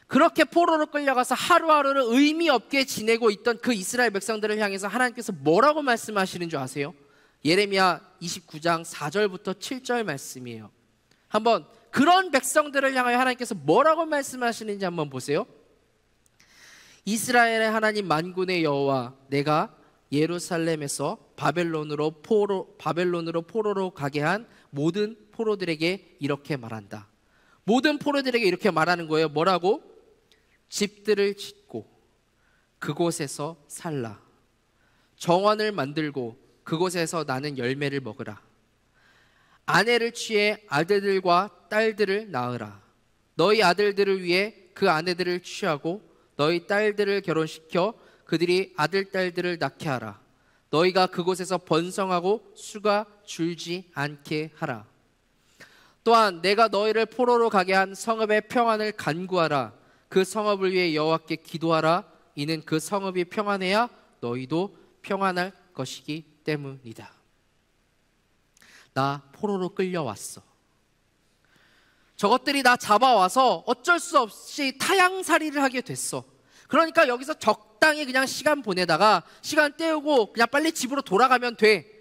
그렇게 포로로 끌려가서 하루하루를 의미 없게 지내고 있던 그 이스라엘 백성들을 향해서 하나님께서 뭐라고 말씀하시는 줄 아세요? 예레미야 29장 4절부터 7절 말씀이에요. 한번 그런 백성들을 향하여 하나님께서 뭐라고 말씀하시는지 한번 보세요. 이스라엘의 하나님 만군의 여호와, 내가 예루살렘에서 바벨론으로 포로로 가게 한 모든 포로들에게 이렇게 말한다. 모든 포로들에게 이렇게 말하는 거예요. 뭐라고? 집들을 짓고 그곳에서 살라. 정원을 만들고 그곳에서 나는 열매를 먹으라. 아내를 취해 아들들과 딸들을 낳으라. 너희 아들들을 위해 그 아내들을 취하고 너희 딸들을 결혼시켜 그들이 아들 딸들을 낳게 하라. 너희가 그곳에서 번성하고 수가 줄지 않게 하라. 또한 내가 너희를 포로로 가게 한 성읍의 평안을 간구하라. 그 성읍을 위해 여호와께 기도하라. 이는 그 성읍이 평안해야 너희도 평안할 것이기 때문이다. 나 포로로 끌려왔어. 저것들이 나 잡아와서 어쩔 수 없이 타향살이를 하게 됐어. 그러니까 여기서 적당히 그냥 시간 보내다가 시간 때우고 그냥 빨리 집으로 돌아가면 돼.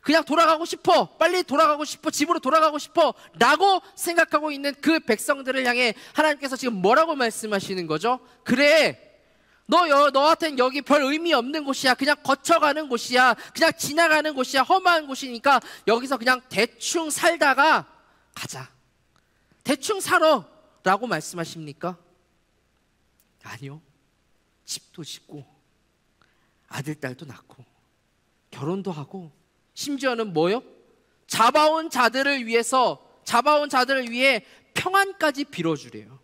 그냥 돌아가고 싶어. 빨리 돌아가고 싶어. 집으로 돌아가고 싶어. 라고 생각하고 있는 그 백성들을 향해 하나님께서 지금 뭐라고 말씀하시는 거죠? 그래. 너한테는 여기 별 의미 없는 곳이야. 그냥 거쳐가는 곳이야. 그냥 지나가는 곳이야. 험한 곳이니까 여기서 그냥 대충 살다가 가자. 대충 살아. 라고 말씀하십니까? 아니요. 집도 짓고 아들, 딸도 낳고 결혼도 하고 심지어는 뭐요? 잡아온 자들을 위해 평안까지 빌어주래요.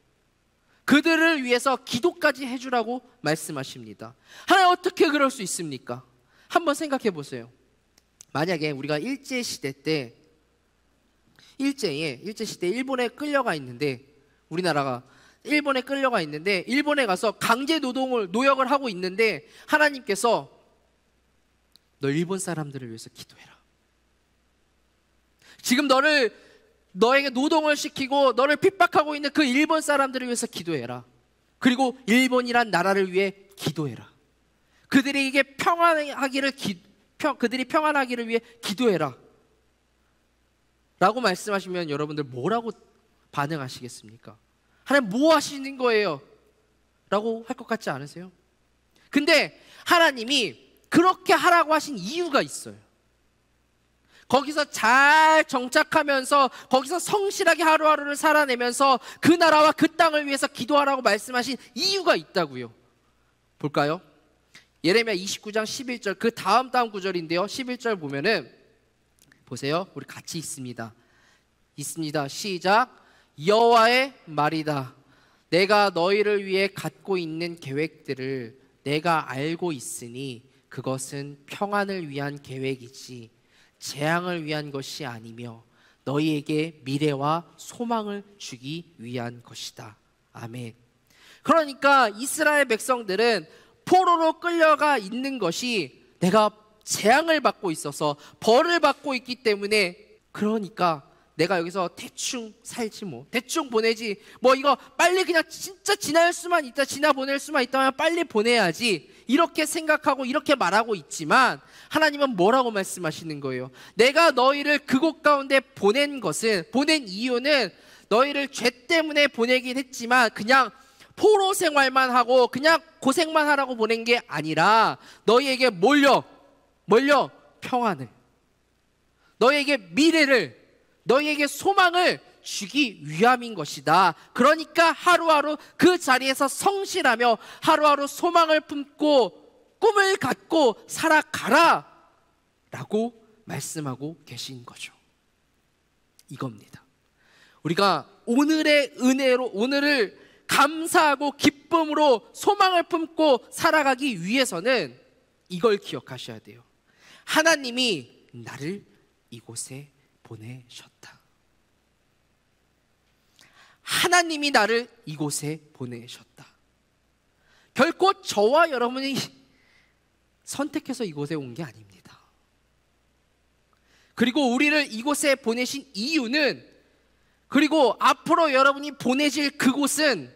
그들을 위해서 기도까지 해주라고 말씀하십니다. 하나님, 어떻게 그럴 수 있습니까? 한번 생각해 보세요. 만약에 우리가 일제시대 일본에 끌려가 있는데, 우리나라가 일본에 끌려가 있는데 일본에 가서 강제 노역을 하고 있는데 하나님께서 너 일본 사람들을 위해서 기도해라. 지금 너에게 노동을 시키고 너를 핍박하고 있는 그 일본 사람들을 위해서 기도해라. 그리고 일본이란 나라를 위해 기도해라. 그들이 평안하기를 위해 기도해라. 라고 말씀하시면 여러분들 뭐라고 반응하시겠습니까? 하나님 뭐 하시는 거예요? 라고 할 것 같지 않으세요? 근데 하나님이 그렇게 하라고 하신 이유가 있어요. 거기서 잘 정착하면서 거기서 성실하게 하루하루를 살아내면서 그 나라와 그 땅을 위해서 기도하라고 말씀하신 이유가 있다고요. 볼까요? 예레미야 29장 11절, 그 다음 구절인데요. 11절 보면은 보세요. 우리 같이 있습니다. 시작. 여호와의 말이다. 내가 너희를 위해 갖고 있는 계획들을 내가 알고 있으니 그것은 평안을 위한 계획이지 재앙을 위한 것이 아니며 너희에게 미래와 소망을 주기 위한 것이다. 아멘. 그러니까 이스라엘 백성들은 포로로 끌려가 있는 것이 내가 재앙을 받고 있어서 벌을 받고 있기 때문에, 그러니까 내가 여기서 대충 살지 뭐, 대충 보내지 뭐, 이거 빨리 그냥 진짜 지나 보낼 수만 있다면 빨리 보내야지, 이렇게 생각하고 이렇게 말하고 있지만 하나님은 뭐라고 말씀하시는 거예요? 내가 너희를 그곳 가운데 보낸 이유는 너희를 죄 때문에 보내긴 했지만 그냥 포로 생활만 하고 그냥 고생만 하라고 보낸 게 아니라 너희에게 몰려 평안을, 너희에게 미래를, 너희에게 소망을 주기 위함인 것이다. 그러니까 하루하루 그 자리에서 성실하며 하루하루 소망을 품고 꿈을 갖고 살아가라 라고 말씀하고 계신 거죠. 이겁니다. 우리가 오늘의 은혜로, 오늘을 감사하고 기쁨으로 소망을 품고 살아가기 위해서는 이걸 기억하셔야 돼요. 하나님이 나를 이곳에 보내셨다. 하나님이 나를 이곳에 보내셨다. 결코 저와 여러분이 선택해서 이곳에 온 게 아닙니다. 그리고 우리를 이곳에 보내신 이유는, 그리고 앞으로 여러분이 보내질 그곳은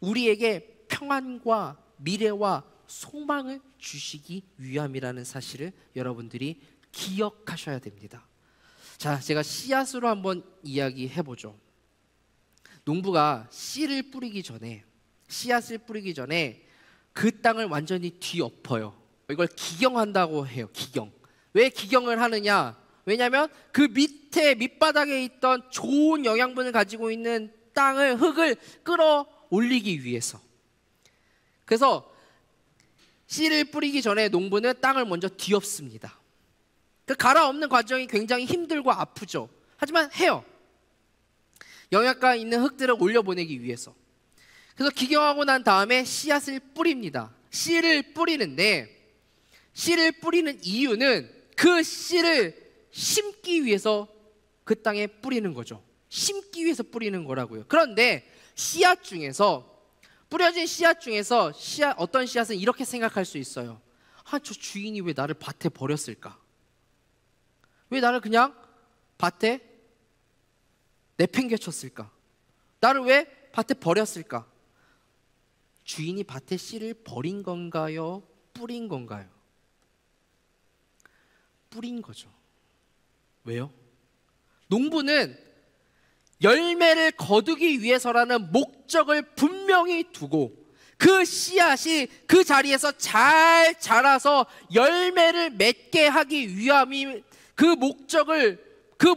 우리에게 평안과 미래와 소망을 주시기 위함이라는 사실을 여러분들이 기억하셔야 됩니다. 자, 제가 씨앗으로 한번 이야기해보죠. 농부가 씨앗을 뿌리기 전에 그 땅을 완전히 뒤엎어요. 이걸 기경한다고 해요. 기경. 왜 기경을 하느냐? 왜냐하면 그 밑바닥에 있던 좋은 영양분을 가지고 있는 흙을 끌어올리기 위해서. 그래서 씨를 뿌리기 전에 농부는 땅을 먼저 뒤엎습니다. 그 갈아엎는 과정이 굉장히 힘들고 아프죠. 하지만 해요. 영양가 있는 흙들을 올려보내기 위해서. 그래서 기경하고 난 다음에 씨앗을 뿌립니다. 씨를 뿌리는데, 씨를 뿌리는 이유는 그 씨를 심기 위해서 그 땅에 뿌리는 거죠. 심기 위해서 뿌리는 거라고요. 그런데 뿌려진 씨앗 중에서 어떤 씨앗은 이렇게 생각할 수 있어요. 저 주인이 왜 나를 밭에 버렸을까? 왜 나를 그냥 밭에 내팽개쳤을까? 나를 왜 밭에 버렸을까? 주인이 밭에 씨를 버린 건가요? 뿌린 건가요? 뿌린 거죠. 왜요? 농부는 열매를 거두기 위해서라는 목적을 분명히 두고 그 씨앗이 그 자리에서 잘 자라서 열매를 맺게 하기 위함이, 그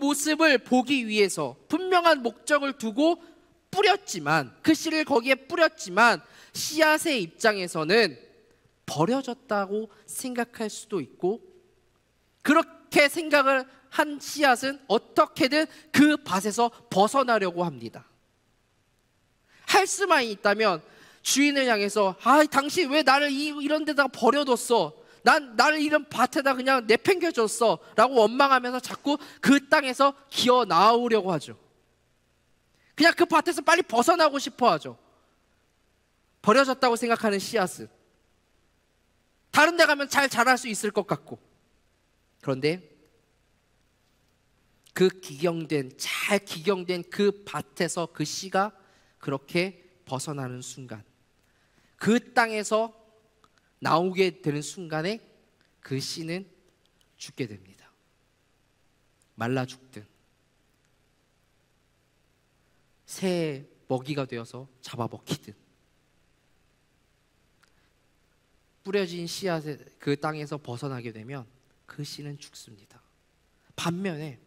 모습을 보기 위해서 분명한 목적을 두고 뿌렸지만, 그 씨를 거기에 뿌렸지만 씨앗의 입장에서는 버려졌다고 생각할 수도 있고, 그렇게 생각을 한 씨앗은 어떻게든 그 밭에서 벗어나려고 합니다. 할 수만 있다면 주인을 향해서 당신 왜 나를 이런 데다가 버려뒀어? 나를 이런 밭에다 그냥 내팽겨줬어 라고 원망하면서 자꾸 그 땅에서 기어 나오려고 하죠. 그냥 그 밭에서 빨리 벗어나고 싶어 하죠. 버려졌다고 생각하는 씨앗은 다른 데 가면 잘 자랄 수 있을 것 같고. 그런데 잘 기경된 그 밭에서 그 씨가 그렇게 벗어나는 순간, 그 땅에서 나오게 되는 순간에 그 씨는 죽게 됩니다. 말라 죽든 새의 먹이가 되어서 잡아먹히든, 뿌려진 씨앗의 그 땅에서 벗어나게 되면 그 씨는 죽습니다. 반면에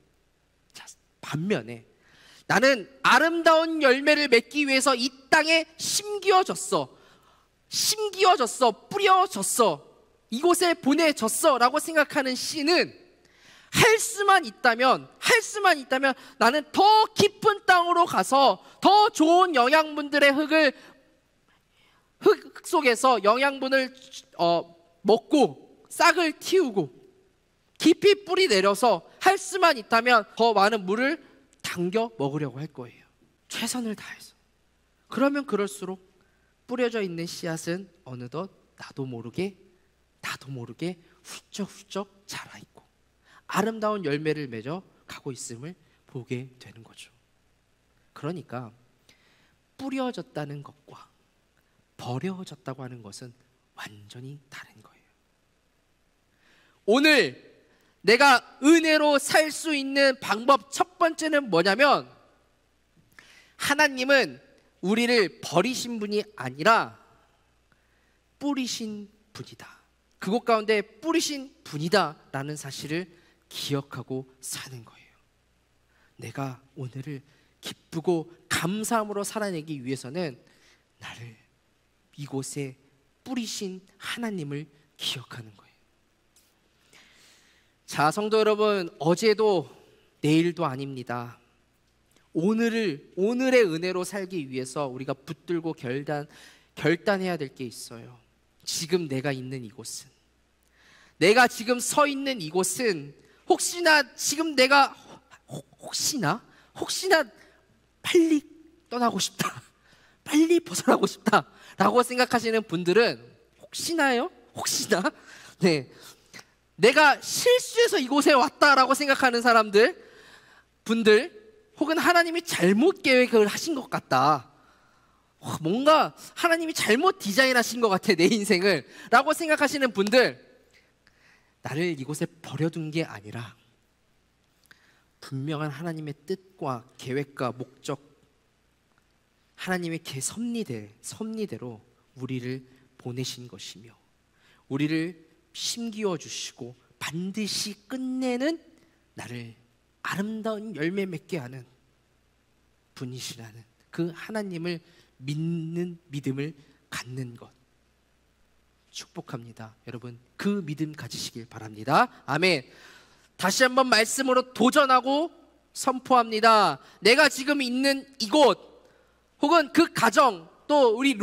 나는 아름다운 열매를 맺기 위해서 이 땅에 심기어졌어, 뿌려졌어, 이곳에 보내졌어 라고 생각하는 씨는 할 수만 있다면 나는 더 깊은 땅으로 가서 더 좋은 영양분들의 흙 속에서 영양분을 먹고 싹을 틔우고 깊이 뿌리 내려서 할 수만 있다면 더 많은 물을 당겨 먹으려고 할 거예요. 최선을 다해서. 그러면 그럴수록 뿌려져 있는 씨앗은 어느덧 나도 모르게 훌쩍훌쩍 자라있고 아름다운 열매를 맺어 가고 있음을 보게 되는 거죠. 그러니까 뿌려졌다는 것과 버려졌다고 하는 것은 완전히 다른 거예요. 오늘 내가 은혜로 살 수 있는 방법 첫 번째는 뭐냐면, 하나님은 우리를 버리신 분이 아니라 뿌리신 분이다. 그곳 가운데 뿌리신 분이다 라는 사실을 기억하고 사는 거예요. 내가 오늘을 기쁘고 감사함으로 살아내기 위해서는 나를 이곳에 뿌리신 하나님을 기억하는 거예요. 자, 성도 여러분, 어제도 내일도 아닙니다. 오늘의 은혜로 살기 위해서 우리가 붙들고 결단해야 될 게 있어요. 지금 내가 있는 이곳은, 내가 지금 서 있는 이곳은 혹시나 지금 내가 혹시나 빨리 떠나고 싶다, 빨리 벗어나고 싶다 라고 생각하시는 분들은 혹시나 네, 내가 실수해서 이곳에 왔다라고 생각하는 분들, 혹은 하나님이 잘못 계획을 하신 것 같다, 뭔가 하나님이 잘못 디자인하신 것 같아 내 인생을 라고 생각하시는 분들, 나를 이곳에 버려둔 게 아니라 분명한 하나님의 뜻과 계획과 목적, 하나님의 섭리대로 우리를 보내신 것이며 우리를 심기어 주시고 반드시 끝내는 나를 아름다운 열매 맺게 하는 분이시라는 그 하나님을 믿는 믿음을 갖는 것, 축복합니다. 여러분, 그 믿음 가지시길 바랍니다. 아멘. 다시 한번 말씀으로 도전하고 선포합니다. 내가 지금 있는 이곳, 혹은 그 가정, 또 우리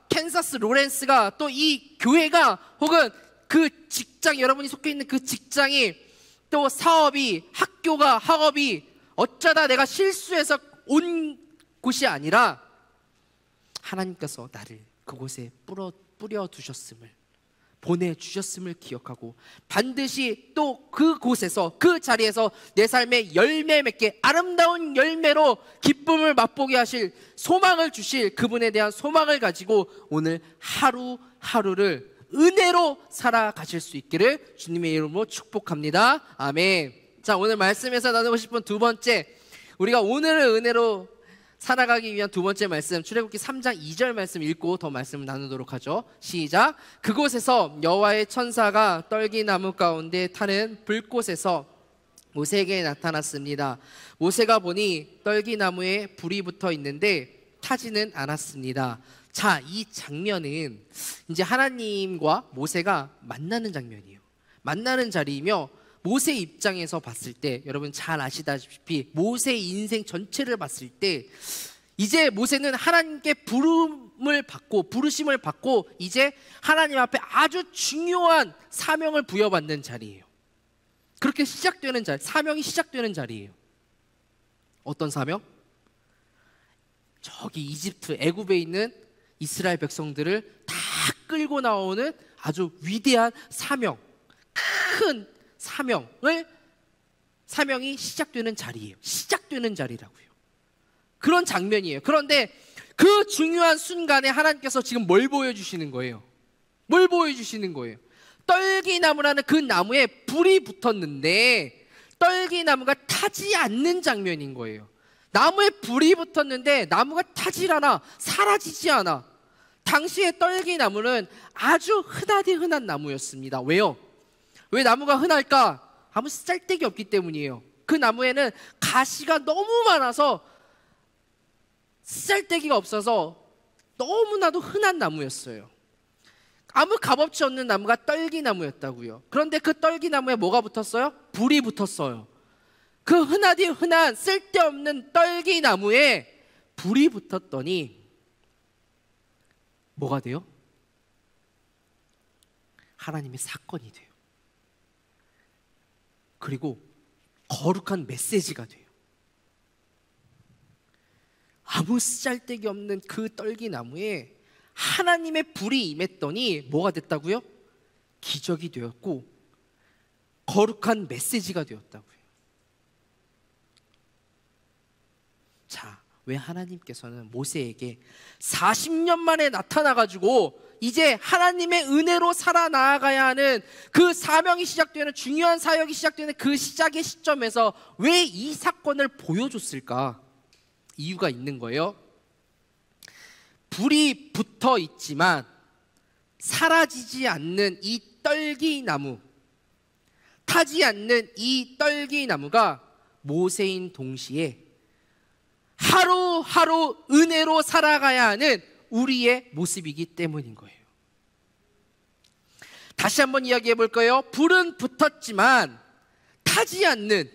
캔사스 로렌스가, 또 이 교회가, 혹은 그 직장, 여러분이 속해 있는 그 직장이, 또 사업이, 학업이 어쩌다 내가 실수해서 온 곳이 아니라 하나님께서 나를 그곳에 뿌려두셨음을, 보내주셨음을 기억하고 반드시 또 그곳에서, 그 자리에서 내 삶의 열매 맺게, 아름다운 열매로 기쁨을 맛보게 하실, 소망을 주실 그분에 대한 소망을 가지고 오늘 하루하루를 은혜로 살아가실 수 있기를 주님의 이름으로 축복합니다. 아멘. 자, 오늘 말씀에서 나누고 싶은 두 번째, 우리가 오늘의 은혜로 살아가기 위한 두 번째 말씀, 출애굽기 3장 2절 말씀 읽고 더 말씀을 나누도록 하죠. 시작. 그곳에서 여호와의 천사가 떨기나무 가운데 타는 불꽃에서 모세에게 나타났습니다. 모세가 보니 떨기나무에 불이 붙어 있는데 타지는 않았습니다. 자, 이 장면은 이제 하나님과 모세가 만나는 장면이에요. 만나는 자리이며, 모세 입장에서 봤을 때, 여러분 잘 아시다시피 모세의 인생 전체를 봤을 때 이제 모세는 하나님께 부르심을 받고 이제 하나님 앞에 아주 중요한 사명을 부여받는 자리예요. 그렇게 시작되는 자리, 사명이 시작되는 자리예요. 어떤 사명? 저기 이집트, 애굽에 있는 이스라엘 백성들을 다 끌고 나오는 아주 위대한 사명, 큰 사명이 시작되는 자리예요. 시작되는 자리라고요. 그런 장면이에요. 그런데 그 중요한 순간에 하나님께서 지금 뭘 보여주시는 거예요? 뭘 보여주시는 거예요? 떨기나무라는 그 나무에 불이 붙었는데 떨기나무가 타지 않는 장면인 거예요. 나무에 불이 붙었는데 나무가 타질 않아, 사라지지 않아. 당시에 떨기나무는 아주 흔하디 흔한 나무였습니다. 왜요? 왜 나무가 흔할까? 아무 쓸데기 없기 때문이에요. 그 나무에는 가시가 너무 많아서 쓸데기가 없어서 너무나도 흔한 나무였어요. 아무 값어치 없는 나무가 떨기나무였다고요. 그런데 그 떨기나무에 뭐가 붙었어요? 불이 붙었어요. 그 흔하디 흔한 쓸데없는 떨기나무에 불이 붙었더니 뭐가 돼요? 하나님의 사건이 돼요. 그리고 거룩한 메시지가 돼요. 아무 쓸데기 없는 그 떨기나무에 하나님의 불이 임했더니 뭐가 됐다고요? 기적이 되었고 거룩한 메시지가 되었다고요. 자, 왜 하나님께서는 모세에게 40년 만에 나타나가지고 이제 하나님의 은혜로 살아나가야 하는 그 사명이 시작되는, 중요한 사역이 시작되는 그 시작의 시점에서 왜 이 사건을 보여줬을까? 이유가 있는 거예요. 불이 붙어 있지만 사라지지 않는 이 떨기나무, 타지 않는 이 떨기나무가 모세인 동시에 하루하루 은혜로 살아가야 하는 우리의 모습이기 때문인 거예요. 다시 한번 이야기해 볼까요? 불은 붙었지만 타지 않는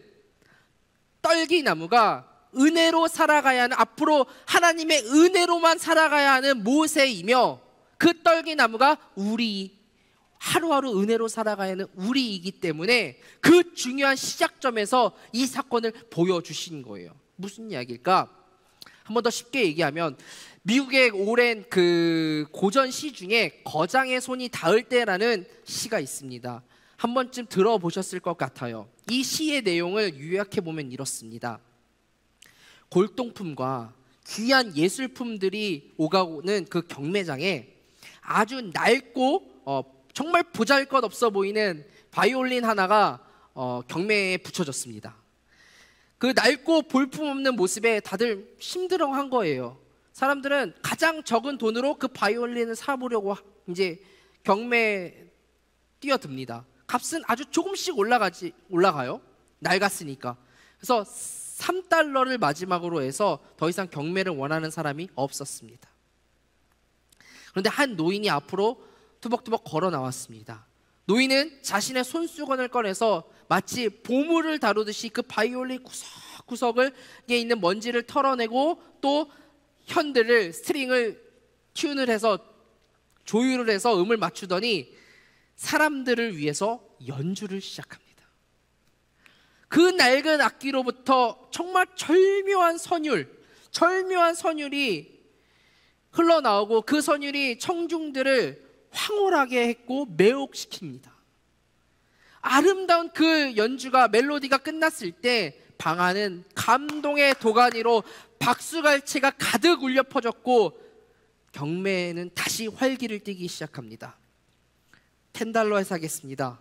떨기나무가 은혜로 살아가야 하는, 앞으로 하나님의 은혜로만 살아가야 하는 모세이며, 그 떨기나무가 우리, 하루하루 은혜로 살아가야 하는 우리이기 때문에 그 중요한 시작점에서 이 사건을 보여주신 거예요. 무슨 이야기일까? 한 번 더 쉽게 얘기하면, 미국의 오랜 그 고전 시 중에 거장의 손이 닿을 때라는 시가 있습니다. 한 번쯤 들어보셨을 것 같아요. 이 시의 내용을 요약해 보면 이렇습니다. 골동품과 귀한 예술품들이 오가는 그 경매장에 아주 낡고 정말 보잘것없어 보이는 바이올린 하나가 경매에 붙여졌습니다. 그 낡고 볼품없는 모습에 다들 힘들어한 거예요. 사람들은 가장 적은 돈으로 그 바이올린을 사보려고 이제 경매에 뛰어듭니다. 값은 아주 조금씩 올라가요. 낡았으니까. 그래서 3달러를 마지막으로 해서 더 이상 경매를 원하는 사람이 없었습니다. 그런데 한 노인이 앞으로 투벅투벅 걸어 나왔습니다. 노인은 자신의 손수건을 꺼내서 마치 보물을 다루듯이 그 바이올린 구석구석에 있는 먼지를 털어내고 또 현들을, 스트링을 튠을 해서 조율을 해서 음을 맞추더니 사람들을 위해서 연주를 시작합니다. 그 낡은 악기로부터 정말 절묘한 선율이 흘러나오고 그 선율이 청중들을 황홀하게 했고 매혹시킵니다. 아름다운 그 연주가, 멜로디가 끝났을 때 방 안은 감동의 도가니로 박수갈채가 가득 울려 퍼졌고 경매는 다시 활기를 띠기 시작합니다. $10에 사겠습니다.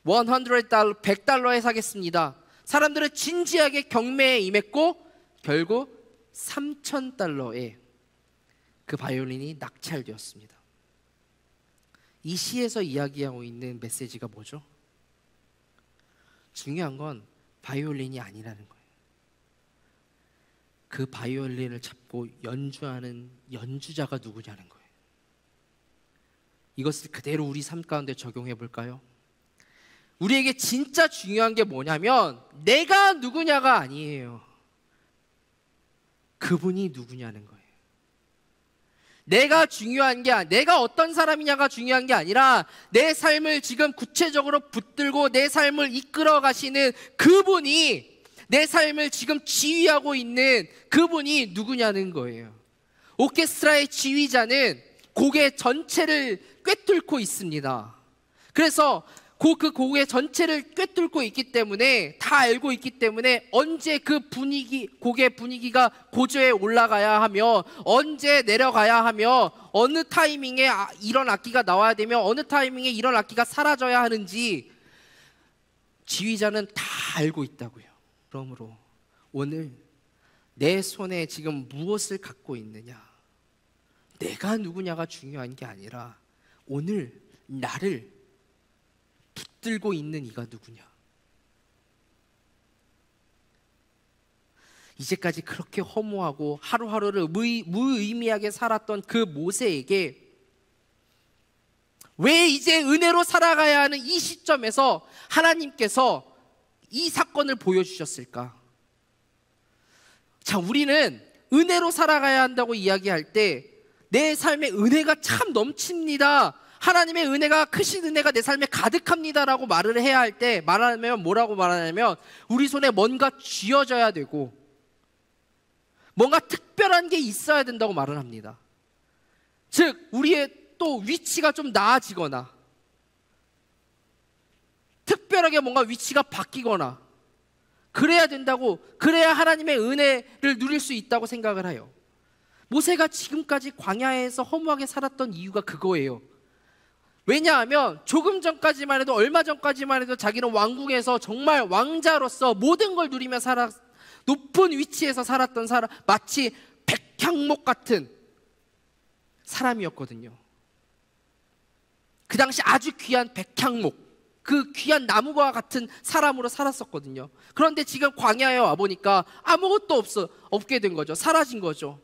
$100, $100에 사겠습니다. 사람들은 진지하게 경매에 임했고 결국 $3,000에 그 바이올린이 낙찰되었습니다. 이 시에서 이야기하고 있는 메시지가 뭐죠? 중요한 건 바이올린이 아니라는 거예요. 그 바이올린을 잡고 연주하는 연주자가 누구냐는 거예요. 이것을 그대로 우리 삶 가운데 적용해 볼까요? 우리에게 진짜 중요한 게 뭐냐면 내가 누구냐가 아니에요. 그분이 누구냐는 거예요. 내가 어떤 사람이냐가 중요한 게 아니라 내 삶을 지금 구체적으로 붙들고 내 삶을 이끌어 가시는 그분이, 내 삶을 지금 지휘하고 있는 그분이 누구냐는 거예요. 오케스트라의 지휘자는 곡의 전체를 꿰뚫고 있습니다. 그래서 그 곡의 전체를 꿰뚫고 있기 때문에, 다 알고 있기 때문에 언제 그 곡의 분위기가 고조에 올라가야 하며 언제 내려가야 하며 어느 타이밍에 이런 악기가 나와야 되며 어느 타이밍에 이런 악기가 사라져야 하는지 지휘자는 다 알고 있다고요. 그러므로 오늘 내 손에 지금 무엇을 갖고 있느냐, 내가 누구냐가 중요한 게 아니라 오늘 나를 붙들고 있는 이가 누구냐, 이제까지 그렇게 허무하고 하루하루를 무의미하게 살았던 그 모세에게 왜 이제 은혜로 살아가야 하는 이 시점에서 하나님께서 이 사건을 보여주셨을까? 자, 우리는 은혜로 살아가야 한다고 이야기할 때 내 삶에 은혜가 참 넘칩니다, 하나님의 은혜가, 크신 은혜가 내 삶에 가득합니다라고 말을 해야 할 때 말하면 뭐라고 말하냐면 우리 손에 뭔가 쥐어져야 되고 뭔가 특별한 게 있어야 된다고 말을 합니다. 즉 우리의 또 위치가 좀 나아지거나 특별하게 뭔가 위치가 바뀌거나 그래야 된다고, 그래야 하나님의 은혜를 누릴 수 있다고 생각을 해요. 모세가 지금까지 광야에서 허무하게 살았던 이유가 그거예요. 왜냐하면 조금 전까지만 해도, 얼마 전까지만 해도 자기는 왕궁에서 정말 왕자로서 모든 걸 누리며 높은 위치에서 살았던 사람, 마치 백향목 같은 사람이었거든요. 그 당시 아주 귀한 백향목, 그 귀한 나무와 같은 사람으로 살았었거든요. 그런데 지금 광야에 와보니까 아무것도 없게 된 거죠. 사라진 거죠.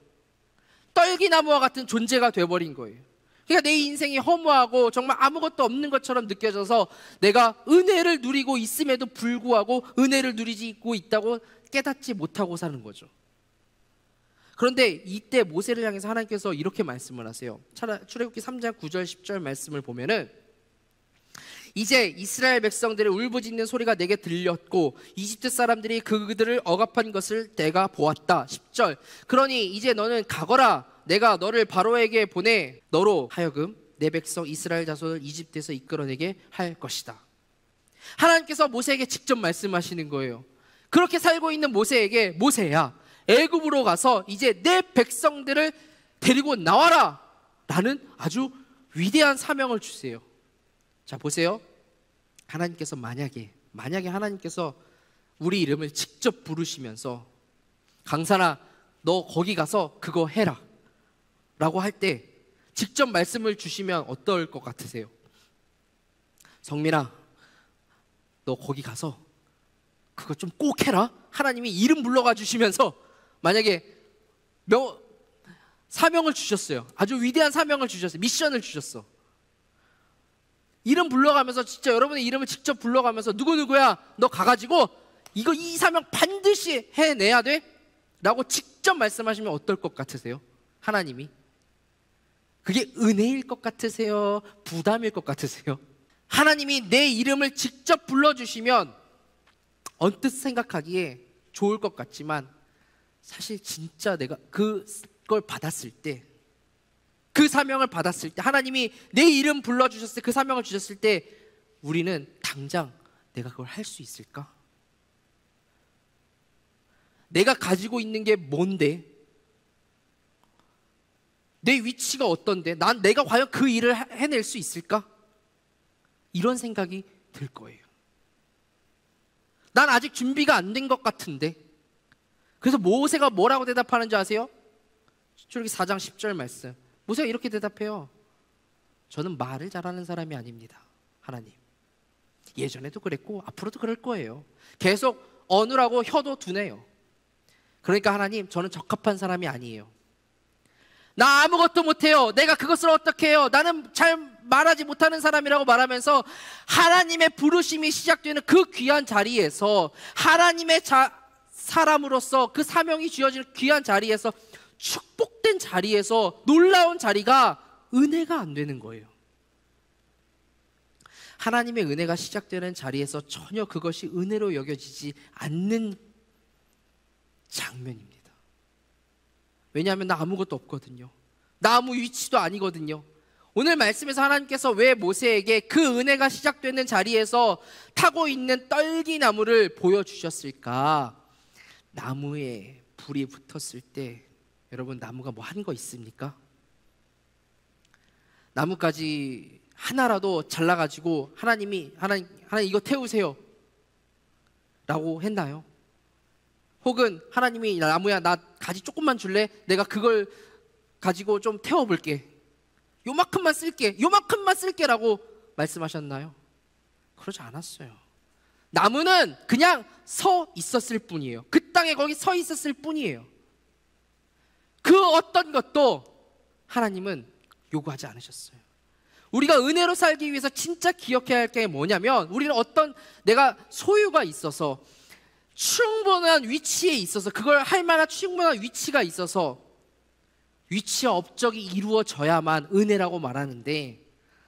떨기나무와 같은 존재가 돼버린 거예요. 그러니까 내 인생이 허무하고 정말 아무것도 없는 것처럼 느껴져서 내가 은혜를 누리고 있음에도 불구하고 은혜를 누리고 있다고 깨닫지 못하고 사는 거죠. 그런데 이때 모세를 향해서 하나님께서 이렇게 말씀을 하세요. 출애굽기 3장 9절 10절 말씀을 보면은 이제 이스라엘 백성들의 울부짖는 소리가 내게 들렸고 이집트 사람들이 그들을 억압한 것을 내가 보았다. 10절. 그러니 이제 너는 가거라. 내가 너를 바로에게 보내 너로 하여금 내 백성 이스라엘 자손을 이집트에서 이끌어내게 할 것이다. 하나님께서 모세에게 직접 말씀하시는 거예요. 그렇게 살고 있는 모세에게, 모세야, 애굽으로 가서 이제 내 백성들을 데리고 나와라 라는 아주 위대한 사명을 주세요. 자, 보세요. 하나님께서 만약에 하나님께서 우리 이름을 직접 부르시면서 강산아 너 거기 가서 그거 해라 라고 할 때 직접 말씀을 주시면 어떨 것 같으세요? 성민아 너 거기 가서 그거 좀 꼭 해라. 하나님이 이름 불러가 주시면서 만약에 사명을 주셨어요. 아주 위대한 사명을 주셨어요. 미션을 주셨어. 이름 불러가면서 진짜 여러분의 이름을 직접 불러가면서 누구누구야 너 가가지고 이 사명 반드시 해내야 돼 라고 직접 말씀하시면 어떨 것 같으세요? 하나님이 그게 은혜일 것 같으세요? 부담일 것 같으세요? 하나님이 내 이름을 직접 불러주시면 언뜻 생각하기에 좋을 것 같지만 사실 진짜 내가 그걸 받았을 때, 그 사명을 받았을 때, 하나님이 내 이름 불러주셨을 때, 그 사명을 주셨을 때 우리는 당장 내가 그걸 할 수 있을까? 내가 가지고 있는 게 뭔데? 내 위치가 어떤데? 내가 과연 그 일을 해낼 수 있을까? 이런 생각이 들 거예요. 난 아직 준비가 안 된 것 같은데. 그래서 모세가 뭐라고 대답하는지 아세요? 출애굽기 4장 10절 말씀. 모세가 이렇게 대답해요. 저는 말을 잘하는 사람이 아닙니다. 하나님. 예전에도 그랬고 앞으로도 그럴 거예요. 계속 어느라고 혀도 두네요. 그러니까 하나님, 저는 적합한 사람이 아니에요. 나 아무것도 못해요. 내가 그것을 어떻게 해요? 나는 잘 말하지 못하는 사람이라고 말하면서 하나님의 부르심이 시작되는 그 귀한 자리에서, 하나님의 사람으로서 그 사명이 주어지는 귀한 자리에서, 축복된 자리에서, 놀라운 자리가 은혜가 안 되는 거예요. 하나님의 은혜가 시작되는 자리에서 전혀 그것이 은혜로 여겨지지 않는 장면입니다. 왜냐하면 나 아무것도 없거든요. 나 아무 위치도 아니거든요. 오늘 말씀에서 하나님께서 왜 모세에게 그 은혜가 시작되는 자리에서 타고 있는 떨기나무를 보여주셨을까? 나무에 불이 붙었을 때 여러분, 나무가 뭐 한 거 있습니까? 나뭇가지 하나라도 잘라가지고 하나님 이거 태우세요 라고 했나요? 혹은 하나님이 나무야 나 가지 조금만 줄래? 내가 그걸 가지고 좀 태워볼게. 요만큼만 쓸게 라고 말씀하셨나요? 그러지 않았어요. 나무는 그냥 서 있었을 뿐이에요. 그 땅에 거기 서 있었을 뿐이에요. 그 어떤 것도 하나님은 요구하지 않으셨어요. 우리가 은혜로 살기 위해서 진짜 기억해야 할 게 뭐냐면, 우리는 어떤 내가 소유가 있어서 충분한 위치에 있어서, 그걸 할 만한 충분한 위치가 있어서 위치와 업적이 이루어져야만 은혜라고 말하는데,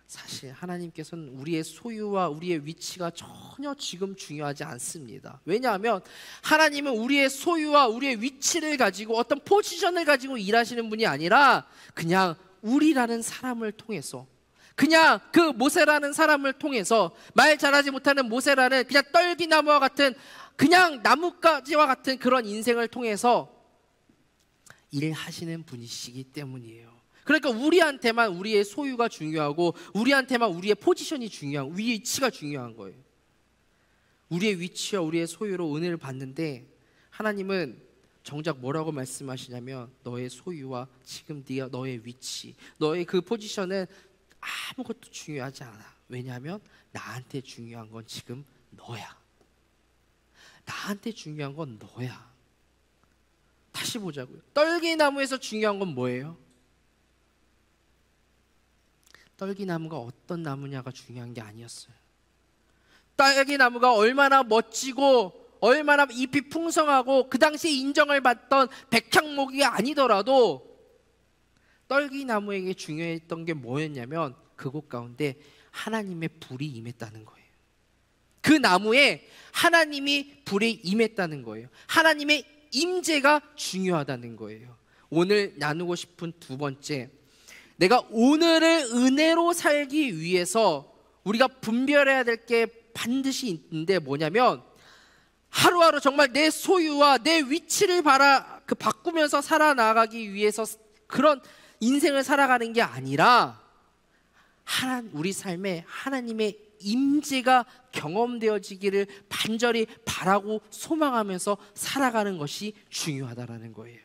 사실 하나님께서는 우리의 소유와 우리의 위치가 전혀 지금 중요하지 않습니다. 왜냐하면 하나님은 우리의 소유와 우리의 위치를 가지고 어떤 포지션을 가지고 일하시는 분이 아니라 그냥 우리라는 사람을 통해서, 그냥 그 모세라는 사람을 통해서, 말 잘하지 못하는 모세라는 그냥 떨기나무와 같은 그냥 나뭇가지와 같은 그런 인생을 통해서 일하시는 분이시기 때문이에요. 그러니까 우리한테만 우리의 소유가 중요하고, 우리한테만 우리의 포지션이 중요한, 우리의 위치가 중요한 거예요. 우리의 위치와 우리의 소유로 은혜를 받는데, 하나님은 정작 뭐라고 말씀하시냐면, 너의 소유와 지금 네가 너의 위치, 너의 그 포지션은 아무것도 중요하지 않아. 왜냐하면 나한테 중요한 건 지금 너야. 나한테 중요한 건 너야. 다시 보자고요. 떨기나무에서 중요한 건 뭐예요? 떨기나무가 어떤 나무냐가 중요한 게 아니었어요. 떨기나무가 얼마나 멋지고 얼마나 잎이 풍성하고 그 당시에 인정을 받던 백향목이 아니더라도 떨기나무에게 중요했던 게 뭐였냐면, 그곳 가운데 하나님의 불이 임했다는 거예요. 그 나무에 하나님이 불이 임했다는 거예요. 하나님의 임재가 중요하다는 거예요. 오늘 나누고 싶은 두 번째, 내가 오늘을 은혜로 살기 위해서 우리가 분별해야 될 게 반드시 있는데 뭐냐면, 하루하루 정말 내 소유와 내 위치를 바꾸면서 살아나가기 위해서 그런 인생을 살아가는 게 아니라, 우리 삶에 하나님의 임재가 경험되어지기를 간절히 바라고 소망하면서 살아가는 것이 중요하다라는 거예요.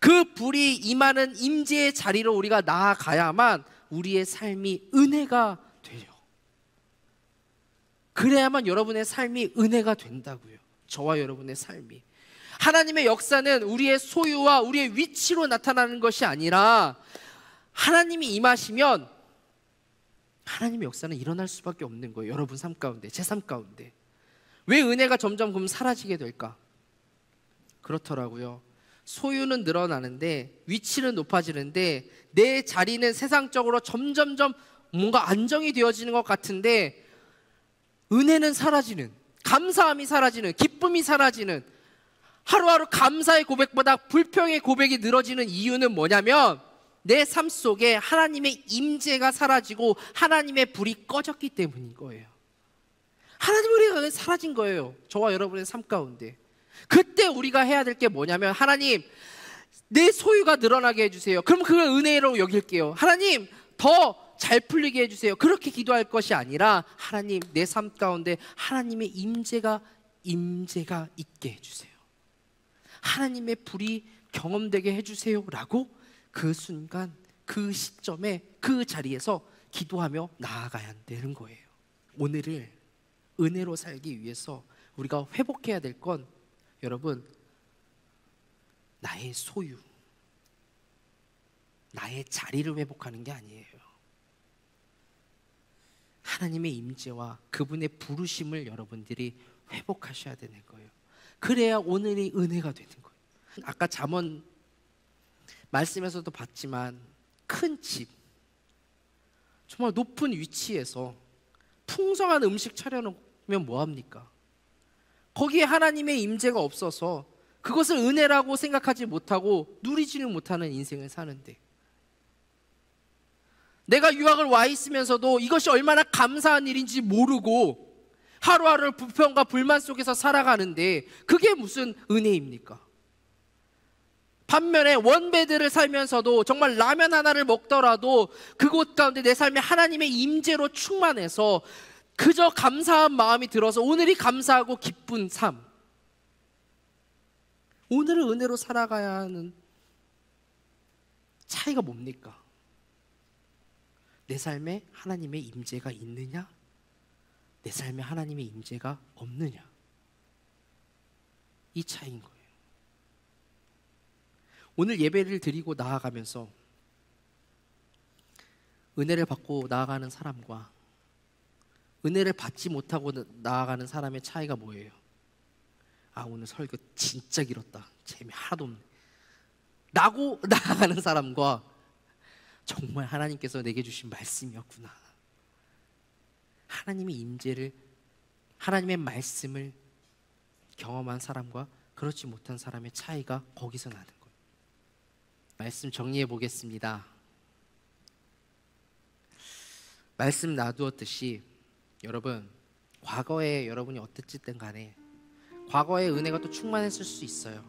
그 불이 임하는 임재의 자리로 우리가 나아가야만 우리의 삶이 은혜가 돼요. 그래야만 여러분의 삶이 은혜가 된다고요. 저와 여러분의 삶이. 하나님의 역사는 우리의 소유와 우리의 위치로 나타나는 것이 아니라, 하나님이 임하시면 하나님의 역사는 일어날 수밖에 없는 거예요. 여러분 삶 가운데, 제 삶 가운데. 왜 은혜가 점점 그럼 사라지게 될까? 그렇더라고요. 소유는 늘어나는데, 위치는 높아지는데, 내 자리는 세상적으로 점점점 뭔가 안정이 되어지는 것 같은데, 은혜는 사라지는, 감사함이 사라지는, 기쁨이 사라지는, 하루하루 감사의 고백보다 불평의 고백이 늘어지는 이유는 뭐냐면, 내 삶 속에 하나님의 임재가 사라지고 하나님의 불이 꺼졌기 때문인 거예요. 하나님의 은혜가 사라진 거예요. 저와 여러분의 삶 가운데. 그때 우리가 해야 될 게 뭐냐면, 하나님, 내 소유가 늘어나게 해주세요. 그럼 그걸 은혜로 여길게요. 하나님, 더 잘 풀리게 해주세요. 그렇게 기도할 것이 아니라, 하나님, 내 삶 가운데 하나님의 임재가 있게 해주세요. 하나님의 불이 경험되게 해주세요 라고 그 순간, 그 시점에, 그 자리에서 기도하며 나아가야 되는 거예요. 오늘을 은혜로 살기 위해서 우리가 회복해야 될 건, 여러분, 나의 소유, 나의 자리를 회복하는 게 아니에요. 하나님의 임재와 그분의 부르심을 여러분들이 회복하셔야 되는 거예요. 그래야 오늘이 은혜가 되는 거예요. 아까 잠언 말씀에서도 봤지만, 큰 집, 정말 높은 위치에서 풍성한 음식 차려놓으면 뭐합니까? 거기에 하나님의 임재가 없어서 그것을 은혜라고 생각하지 못하고 누리지는 못하는 인생을 사는데, 내가 유학을 와 있으면서도 이것이 얼마나 감사한 일인지 모르고 하루하루 불평과 불만 속에서 살아가는데 그게 무슨 은혜입니까? 반면에 원베드를 살면서도 정말 라면 하나를 먹더라도 그곳 가운데 내 삶에 하나님의 임재로 충만해서 그저 감사한 마음이 들어서 오늘이 감사하고 기쁜 삶, 오늘을 은혜로 살아가야 하는 차이가 뭡니까? 내 삶에 하나님의 임재가 있느냐, 내 삶에 하나님의 임재가 없느냐. 이 차이인 거예요. 오늘 예배를 드리고 나아가면서 은혜를 받고 나아가는 사람과 은혜를 받지 못하고 나아가는 사람의 차이가 뭐예요? 아, 오늘 설교 진짜 길었다, 재미 하나도 없네 라고 나아가는 사람과 정말 하나님께서 내게 주신 말씀이었구나, 하나님의 임재를, 하나님의 말씀을 경험한 사람과 그렇지 못한 사람의 차이가 거기서 나는 거예요. 말씀 정리해 보겠습니다. 말씀 놔두었듯이 여러분, 과거에 여러분이 어땠든 간에 과거의 은혜가 또 충만했을 수 있어요.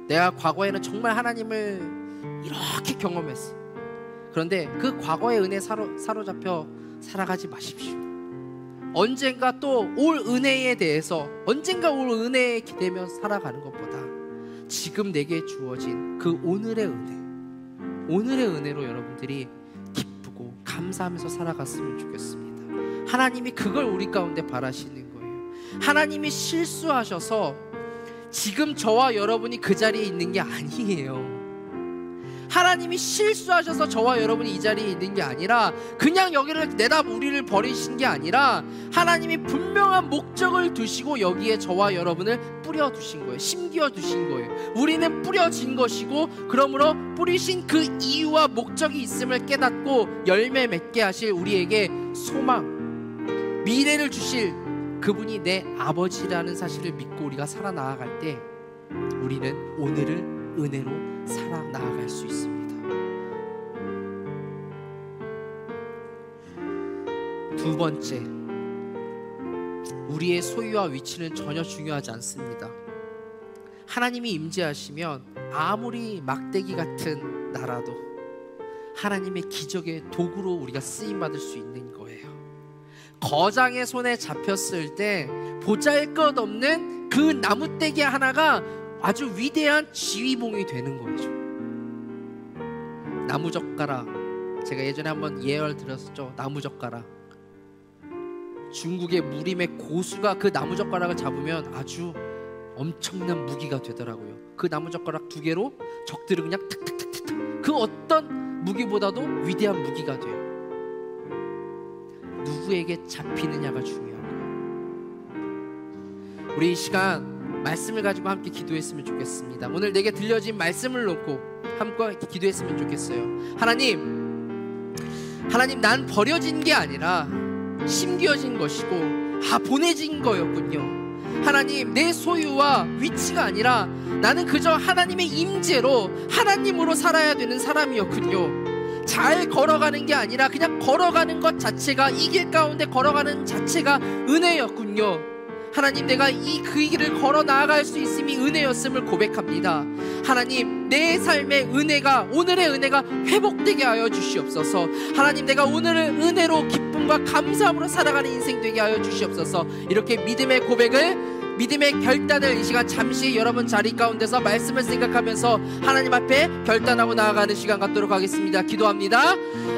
내가 과거에는 정말 하나님을 이렇게 경험했어. 그런데 그 과거의 은혜에 사로잡혀 살아가지 마십시오. 언젠가 또 올 은혜에 대해서, 언젠가 올 은혜에 기대며 살아가는 것보다 지금 내게 주어진 그 오늘의 은혜, 오늘의 은혜로 여러분들이 기쁘고 감사하면서 살아갔으면 좋겠습니다. 하나님이 그걸 우리 가운데 바라시는 거예요. 하나님이 실수하셔서 지금 저와 여러분이 그 자리에 있는 게 아니에요. 하나님이 실수하셔서 저와 여러분이 이 자리에 있는 게 아니라 그냥 여기를 내다 우리를 버리신 게 아니라 하나님이 분명한 목적을 두시고 여기에 저와 여러분을 뿌려두신 거예요. 심겨 두신 거예요. 우리는 뿌려진 것이고, 그러므로 뿌리신 그 이유와 목적이 있음을 깨닫고 열매 맺게 하실 우리에게 소망, 미래를 주실 그분이 내 아버지라는 사실을 믿고 우리가 살아나아갈 때 우리는 오늘을 은혜로 살아나아갈 수 있습니다. 두 번째, 우리의 소유와 위치는 전혀 중요하지 않습니다. 하나님이 임재하시면 아무리 막대기 같은 나라도 하나님의 기적의 도구로 우리가 쓰임받을 수 있는 거예요. 거장의 손에 잡혔을 때 보잘것없는 그 나무떼기 하나가 아주 위대한 지휘봉이 되는 거죠. 나무젓가락, 제가 예전에 한번 예언을 드렸었죠. 나무젓가락, 중국의 무림의 고수가 그 나무젓가락을 잡으면 아주 엄청난 무기가 되더라고요. 그 나무젓가락 두 개로 적들을 그냥 탁탁탁탁, 그 어떤 무기보다도 위대한 무기가 돼요. 누구에게 잡히느냐가 중요한 거예요. 우리 이 시간 말씀을 가지고 함께 기도했으면 좋겠습니다. 오늘 내게 들려진 말씀을 놓고 함께 기도했으면 좋겠어요. 하나님, 난 버려진 게 아니라 심겨진 것이고 보내진 거였군요. 하나님, 내 소유와 위치가 아니라 나는 그저 하나님의 임재로, 하나님으로 살아야 되는 사람이었군요. 잘 걸어가는 게 아니라 그냥 걸어가는 것 자체가, 이 길 가운데 걸어가는 자체가 은혜였군요. 하나님, 내가 그 길을 걸어 나아갈 수 있음이 은혜였음을 고백합니다. 하나님, 내 삶의 은혜가, 오늘의 은혜가 회복되게 하여 주시옵소서. 하나님, 내가 오늘을 은혜로 기쁨과 감사함으로 살아가는 인생 되게 하여 주시옵소서. 이렇게 믿음의 고백을, 믿음의 결단을 이 시간 잠시 여러분 자리 가운데서 말씀을 생각하면서 하나님 앞에 결단하고 나아가는 시간 갖도록 하겠습니다. 기도합니다.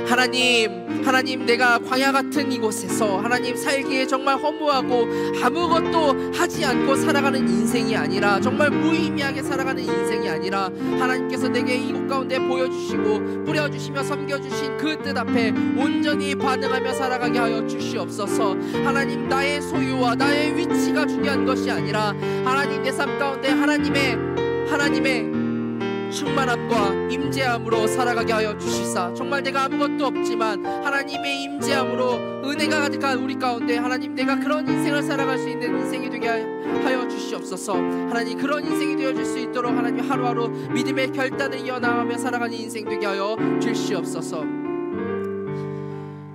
하나님, 내가 광야 같은 이곳에서 하나님 살기에 정말 허무하고 아무것도 하지 않고 살아가는 인생이 아니라, 정말 무의미하게 살아가는 인생이 아니라 하나님께서 내게 이곳 가운데 보여주시고 뿌려주시며 섬겨주신 그 뜻 앞에 온전히 반응하며 살아가게 하여 주시옵소서. 하나님, 나의 소유와 나의 위치가 중요한 것이 아니라 하나님, 내 삶 가운데 하나님의 충만함과 임재함으로 살아가게 하여 주시사, 정말 내가 아무것도 없지만 하나님의 임재함으로 은혜가 가득한 우리 가운데 하나님, 내가 그런 인생을 살아갈 수 있는 인생이 되게 하여 주시옵소서. 하나님, 그런 인생이 되어질 수 있도록 하나님 하루하루 믿음의 결단을 이어나가며 살아가는 인생 되게 하여 주시옵소서.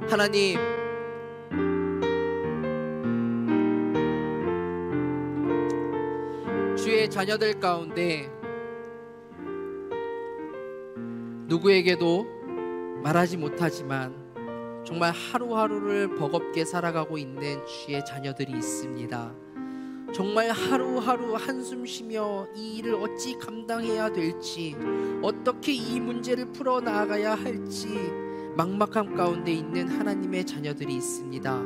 하나님, 주의 자녀들 가운데 누구에게도 말하지 못하지만 정말 하루하루를 버겁게 살아가고 있는 주의 자녀들이 있습니다. 정말 하루하루 한숨 쉬며 이 일을 어찌 감당해야 될지, 어떻게 이 문제를 풀어나가야 할지 막막함 가운데 있는 하나님의 자녀들이 있습니다.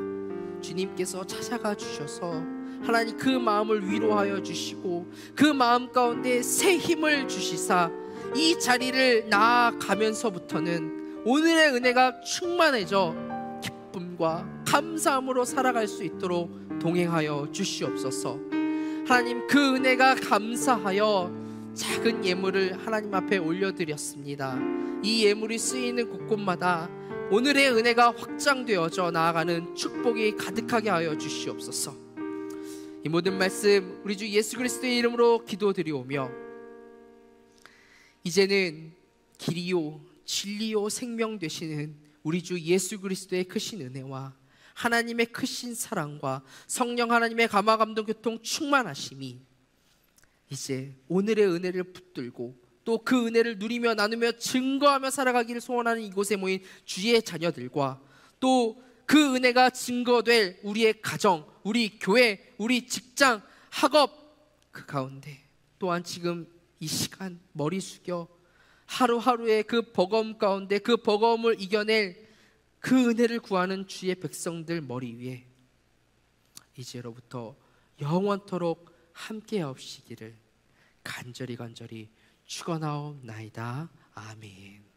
주님께서 찾아가 주셔서 하나님 그 마음을 위로하여 주시고 그 마음 가운데 새 힘을 주시사 이 자리를 나아가면서부터는 오늘의 은혜가 충만해져 기쁨과 감사함으로 살아갈 수 있도록 동행하여 주시옵소서. 하나님 그 은혜가 감사하여 작은 예물을 하나님 앞에 올려드렸습니다. 이 예물이 쓰이는 곳곳마다 오늘의 은혜가 확장되어져 나아가는 축복이 가득하게 하여 주시옵소서. 이 모든 말씀 우리 주 예수 그리스도의 이름으로 기도드리오며 이제는 길이요 진리요 생명 되시는 우리 주 예수 그리스도의 크신 은혜와 하나님의 크신 사랑과 성령 하나님의 감화 감동 교통 충만하심이 이제 오늘의 은혜를 붙들고 또 그 은혜를 누리며 나누며 증거하며 살아가기를 소원하는 이곳에 모인 주의 자녀들과 또 그 은혜가 증거될 우리의 가정, 우리 교회, 우리 직장, 학업 그 가운데 또한 지금 이 시간 머리 숙여 하루하루의 그 버거움 가운데 그 버거움을 이겨낼 그 은혜를 구하는 주의 백성들 머리 위에 이제로부터 영원토록 함께 하옵시기를 간절히 축원하옵나이다. 아멘.